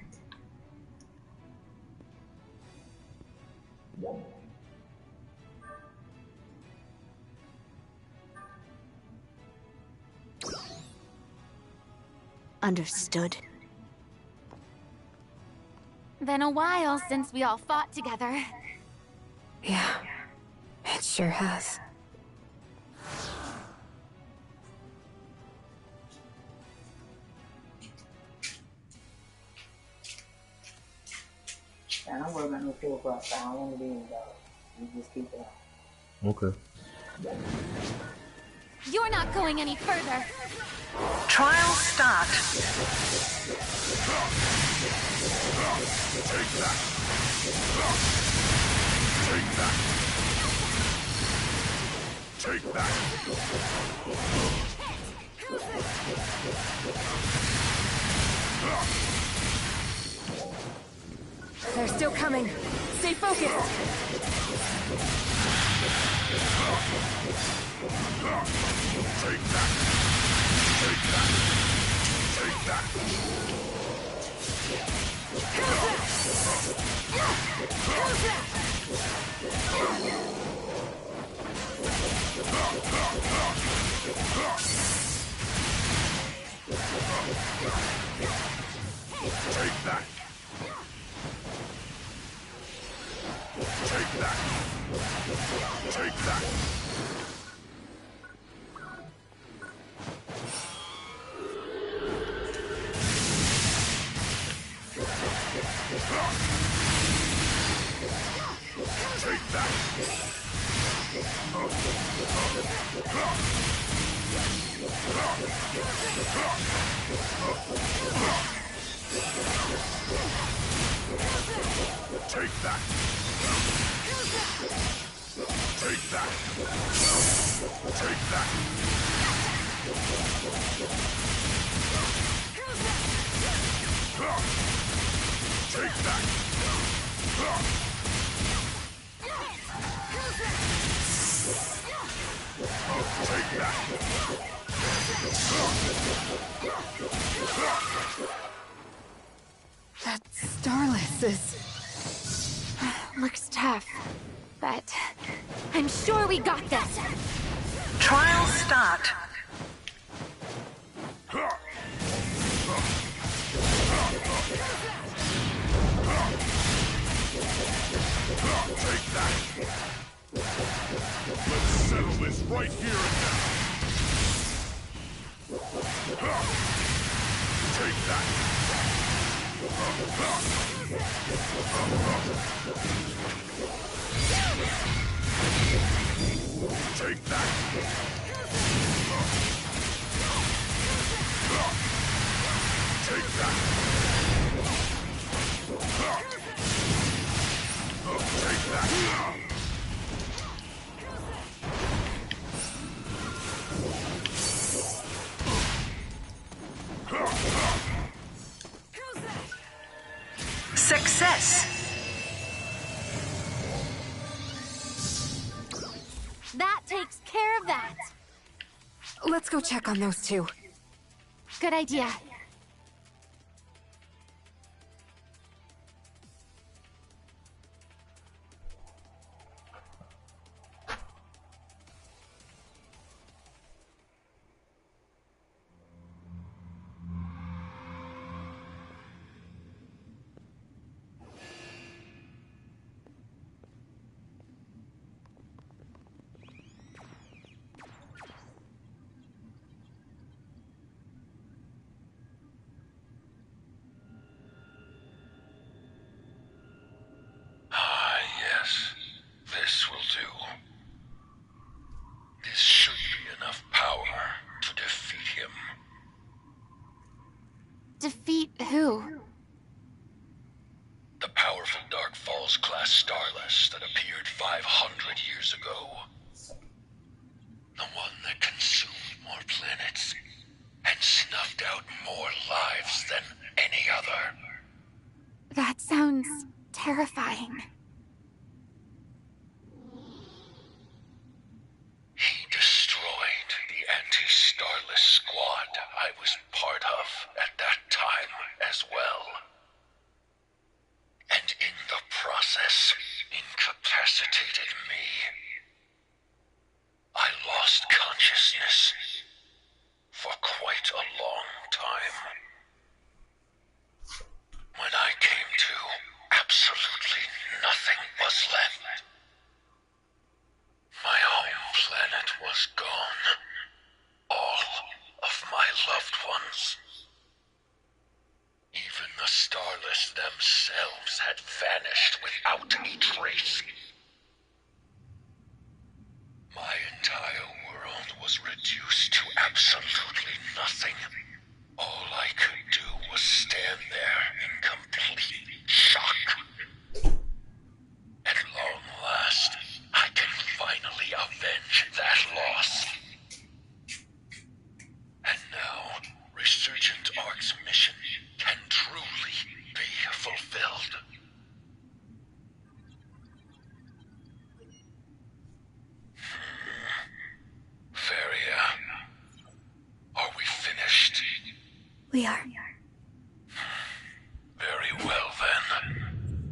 Understood. Been a while since we all fought together. Yeah, it sure has. I don't worry about no 4 o'clock. I don't want to be involved. You just keep it up. Okay. You're not going any further. Trial start. Take that! Take that! Take that! They're still coming. Stay focused. Take that! Take that! Take that! Take that! Take that! Take that! Take that! Take that! Take that! Take that! Take that! Take that! That Starless is... looks tough, but I'm sure we got this. Trial start. Take that! Let's settle this right here and now! Take that! Take that! Take that! Take that! Success. That takes care of that. Let's go check on those two. Good idea. Defeat who? The powerful Dark Falls class Starless that appeared 500 years ago. The one that consumed more planets and snuffed out more lives than any other. That sounds terrifying. He destroyed the anti-Starless squad I was part of at that time as well. And in the process, incapacitated me. I lost consciousness for quite a long time. When I came to, absolutely nothing was left. My home planet was gone. All of my loved ones. Even the Starless themselves had vanished without a trace. My entire world was reduced to absolutely nothing. All I could do was stand there in complete shock. At long last, I can finally avenge that loss. And now, Resurgent Ark's mission can truly be fulfilled. Varia, are we finished? We are. Very well then.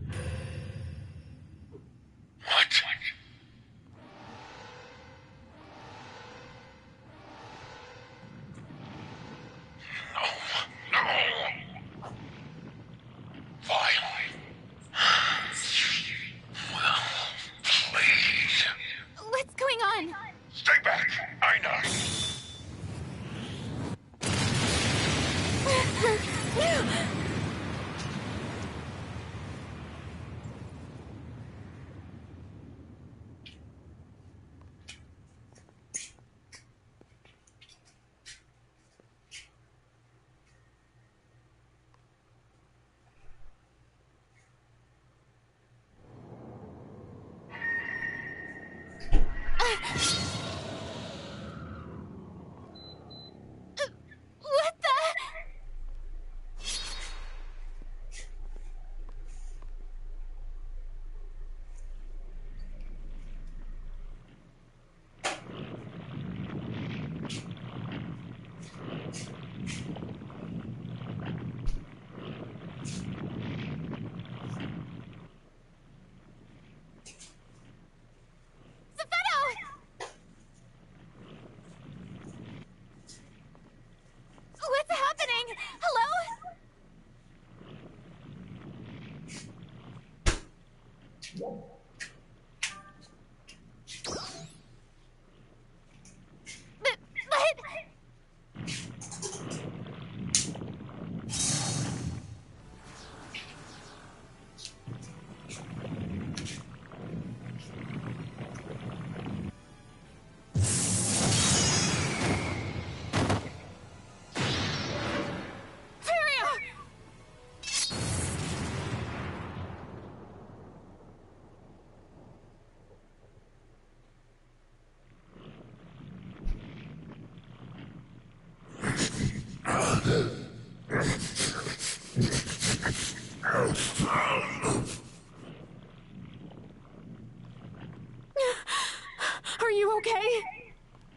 Are you okay?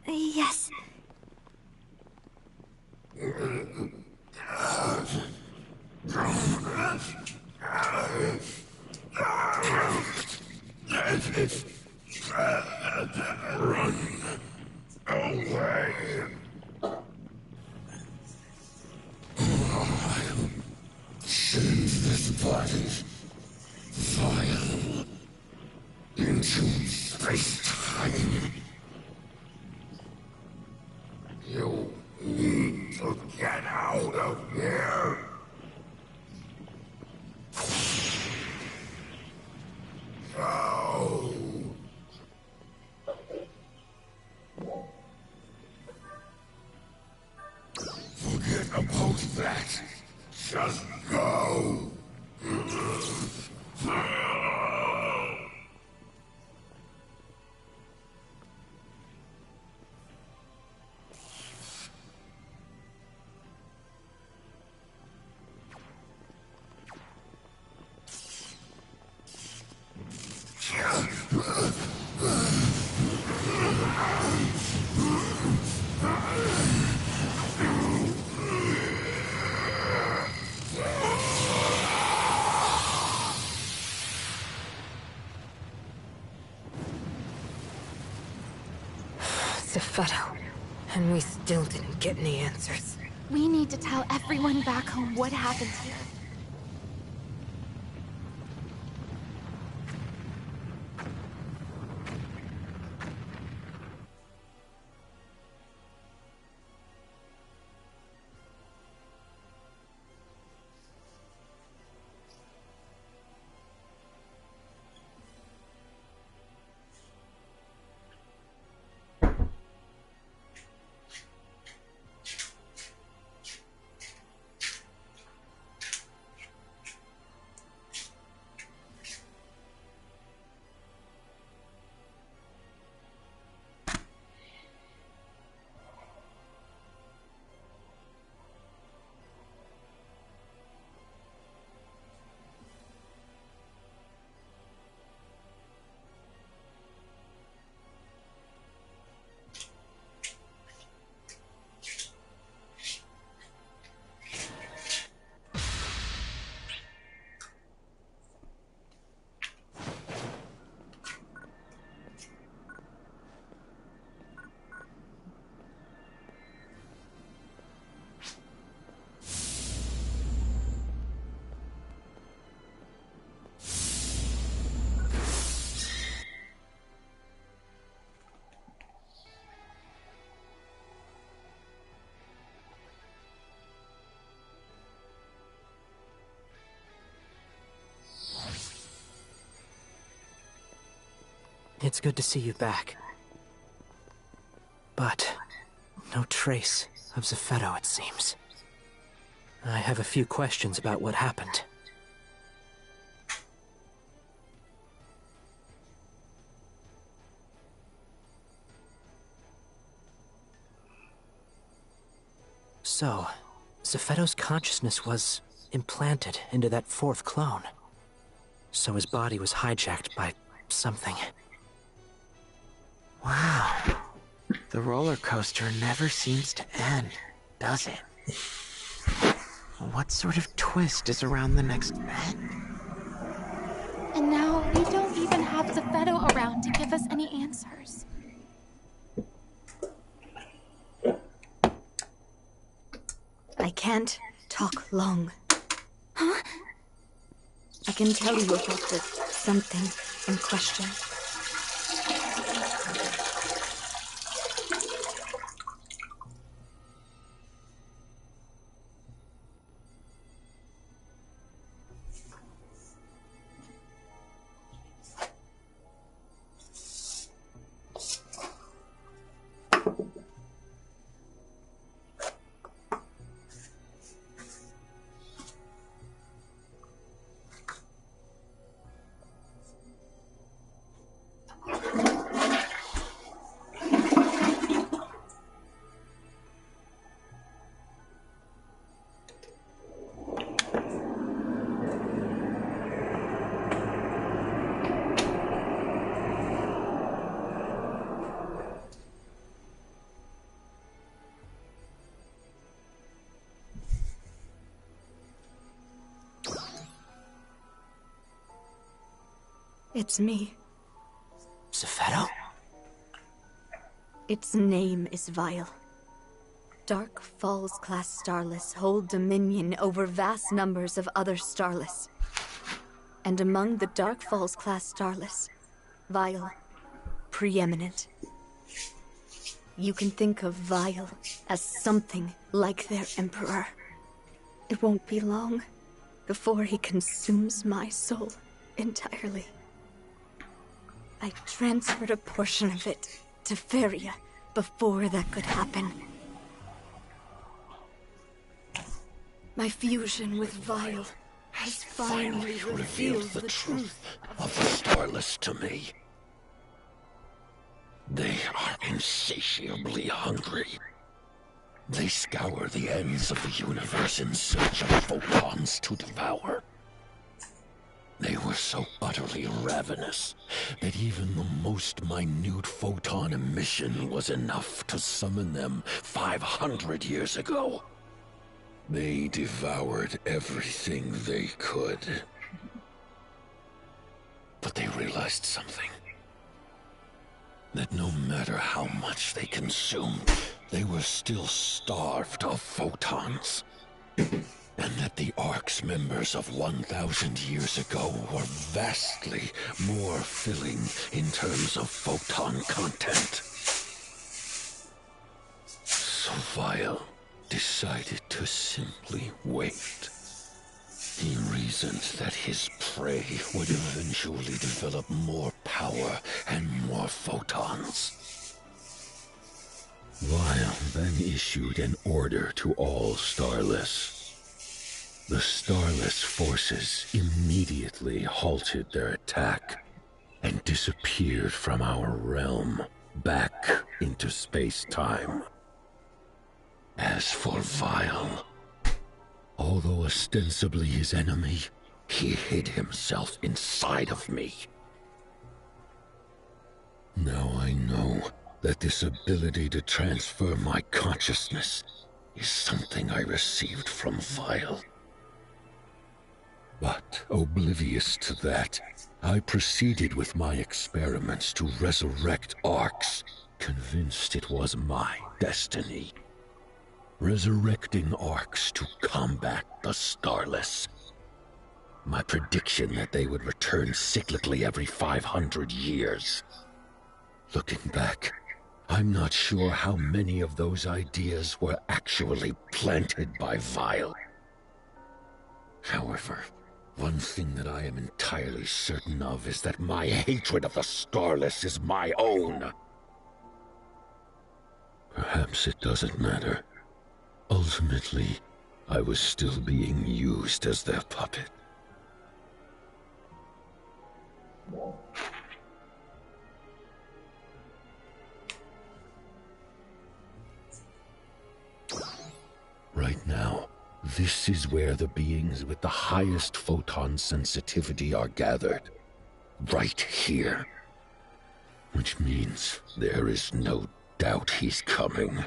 Yes. Run away. Send this body vile into space-time. You need to get out of here. Go. Forget about that. Just go. Zephetto. And we still didn't get any answers. We need to tell everyone back home what happened here. It's good to see you back. But no trace of Zephetto, it seems. I have a few questions about what happened. So, Zephetto's consciousness was implanted into that fourth clone. So his body was hijacked by something. Wow. The roller coaster never seems to end, does it? What sort of twist is around the next bend? And now we don't even have Zephetto around to give us any answers. I can't talk long. Huh? I can tell you about the something in question. It's me. Zephetto? Its name is Vile. Dark Falls class Starless hold dominion over vast numbers of other Starless. And among the Dark Falls class Starless, Vile, preeminent. You can think of Vile as something like their Emperor. It won't be long before he consumes my soul entirely. I transferred a portion of it to Feria before that could happen. My fusion with Vile has finally revealed the truth of the Starless to me. They are insatiably hungry. They scour the ends of the universe in search of photons to devour. They were so utterly ravenous that even the most minute photon emission was enough to summon them 500 years ago. They devoured everything they could. But they realized something. That no matter how much they consumed, they were still starved of photons. And that the Ark's members of 1,000 years ago were vastly more filling in terms of photon content. So Vile decided to simply wait. He reasoned that his prey would eventually develop more power and more photons. Vile then issued an order to all Starless. The Starless forces immediately halted their attack and disappeared from our realm back into space-time. As for Vile, although ostensibly his enemy, he hid himself inside of me. Now I know that this ability to transfer my consciousness is something I received from Vile. But, oblivious to that, I proceeded with my experiments to resurrect Arks, convinced it was my destiny. Resurrecting Arks to combat the Starless. My prediction that they would return cyclically every 500 years. Looking back, I'm not sure how many of those ideas were actually planted by Vile. However, one thing that I am entirely certain of is that my hatred of the Starless is my own. Perhaps it doesn't matter. Ultimately, I was still being used as their puppet. Right now, this is where the beings with the highest photon sensitivity are gathered. Right here. Which means there is no doubt he's coming.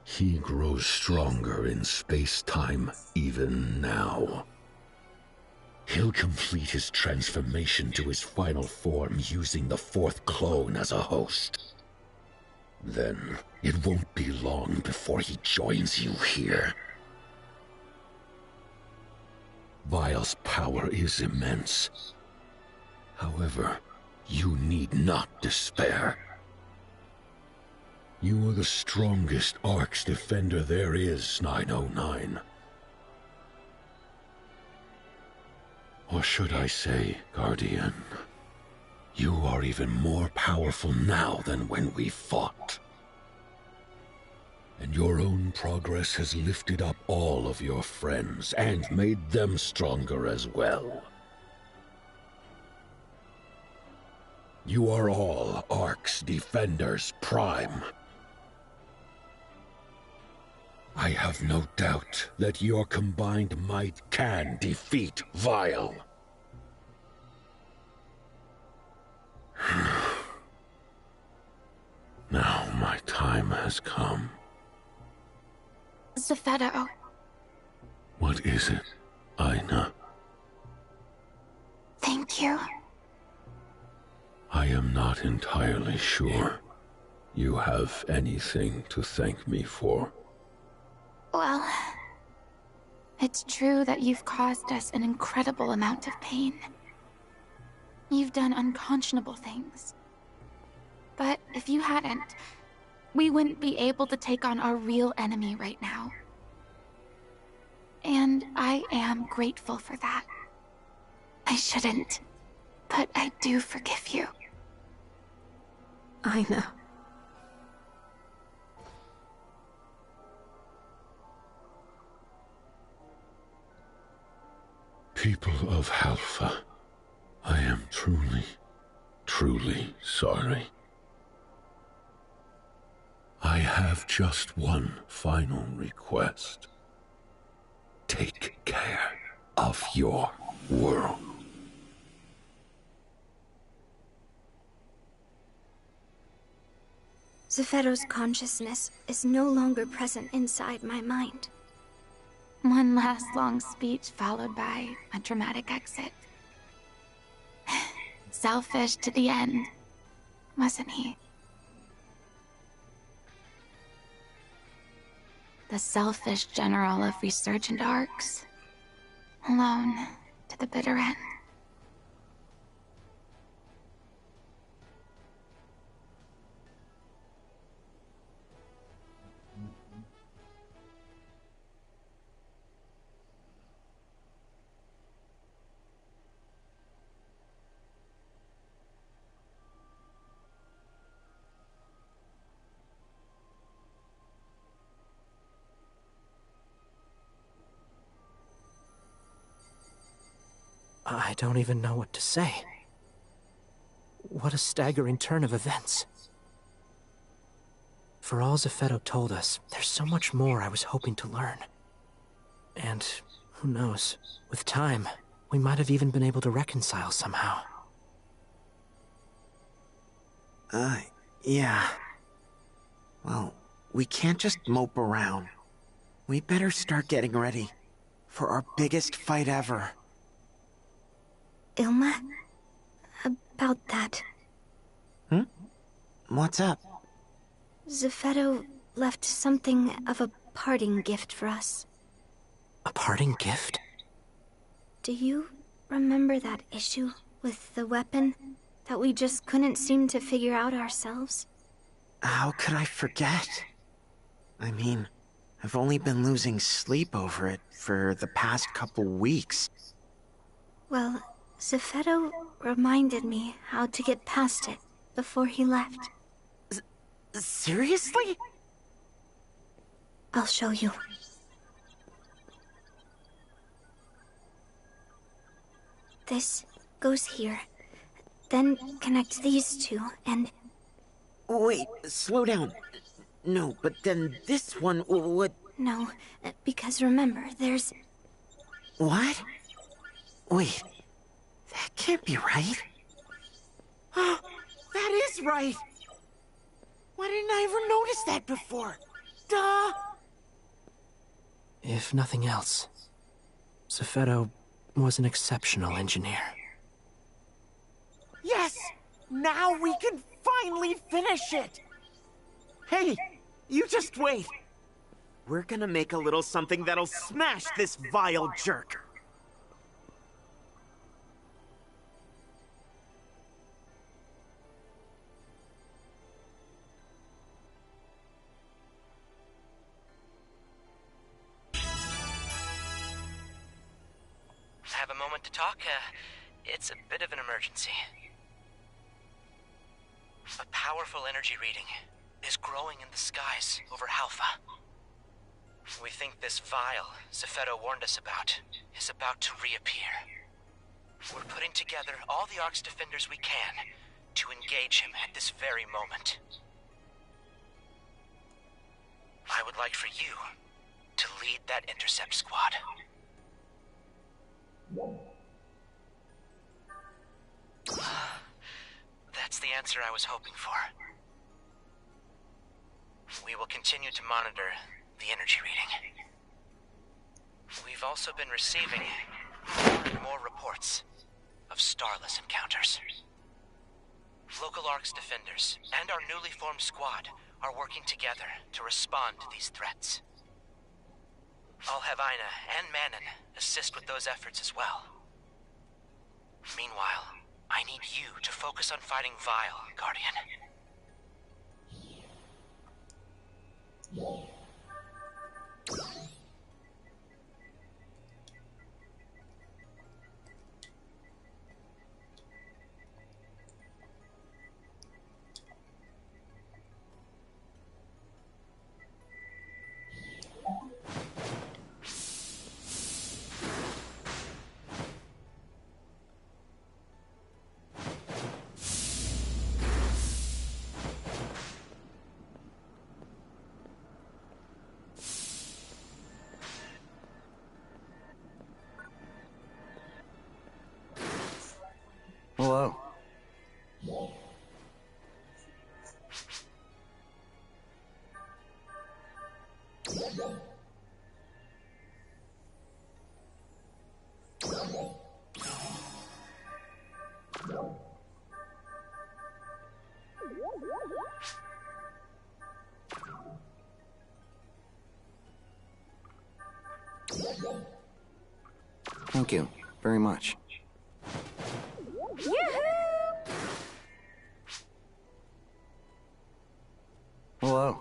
He grows stronger in space-time even now. He'll complete his transformation to his final form using the fourth clone as a host. Then, it won't be long before he joins you here. Vile's power is immense. However, you need not despair. You are the strongest Ark's defender there is, 909. Or should I say, Guardian, you are even more powerful now than when we fought. And your own progress has lifted up all of your friends and made them stronger as well. You are all Ark's defenders prime. I have no doubt that your combined might can defeat Vile. Now my time has come. Zephedo. What is it, Aina? Thank you. I am not entirely sure you have anything to thank me for. Well, it's true that you've caused us an incredible amount of pain. You've done unconscionable things. But if you hadn't, we wouldn't be able to take on our real enemy right now. And I am grateful for that. I shouldn't, but I do forgive you. I know. People of Halfa, I am truly, truly sorry. I have just one final request. Take care of your world. Zephedo's consciousness is no longer present inside my mind. One last long speech followed by a dramatic exit. Selfish to the end, wasn't he? The selfish general of resurgent arcs, alone to the bitter end. I don't even know what to say. What a staggering turn of events. For all Zephedo told us, there's so much more I was hoping to learn. And who knows, with time, we might have even been able to reconcile somehow. Yeah. Well, we can't just mope around. We better start getting ready for our biggest fight ever. Ilma? About that. What's up? Zephedo left something of a parting gift for us. A parting gift? Do you remember that issue with the weapon that we just couldn't seem to figure out ourselves? How could I forget? I mean, I've only been losing sleep over it for the past couple weeks. Well, Zephedo reminded me how to get past it before he left. Seriously? I'll show you. This goes here. Then connect these two, and... Wait, slow down. No, but then this one would... No, because remember, there's... What? Wait, that can't be right. Oh, that is right! Why didn't I ever notice that before? Duh! If nothing else, Zephedo was an exceptional engineer. Yes! Now we can finally finish it! Hey, you just wait. We're gonna make a little something that'll smash this vile jerk. to talk? It's a bit of an emergency. A powerful energy reading is growing in the skies over Halpha. We think this vial Zepheto warned us about is about to reappear. We're putting together all the Ark's defenders we can to engage him at this very moment. I would like for you to lead that intercept squad. That's the answer I was hoping for. We will continue to monitor the energy reading. We've also been receiving more and more reports of starless encounters. Local Ark's defenders and our newly formed squad are working together to respond to these threats. I'll have Aina and Manon assist with those efforts as well. Meanwhile, I need you to focus on fighting Vile, Guardian. Hello. Thank you very much. Hello.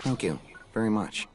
Thank you very much.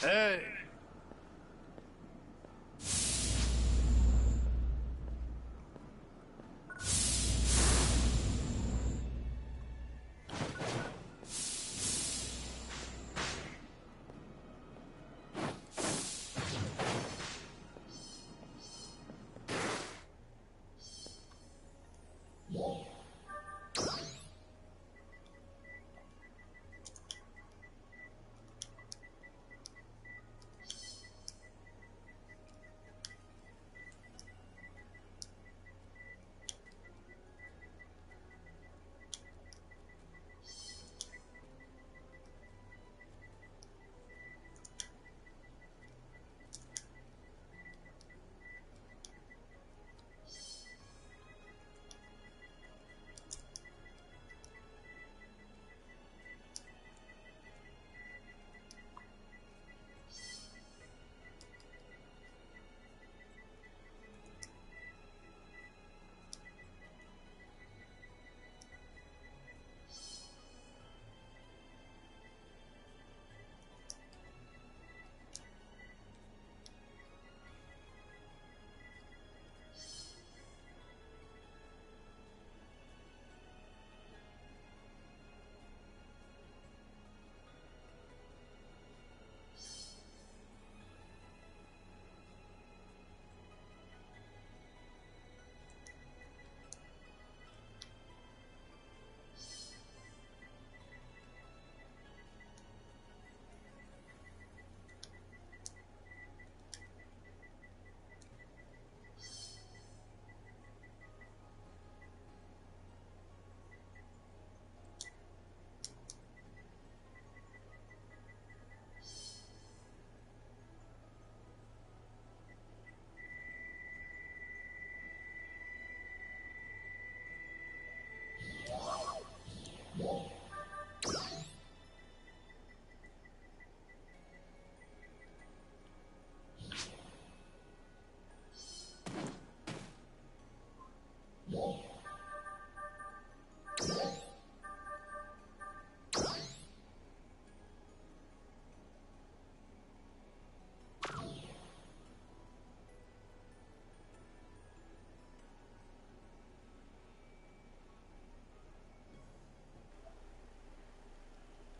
Hey! Whoa.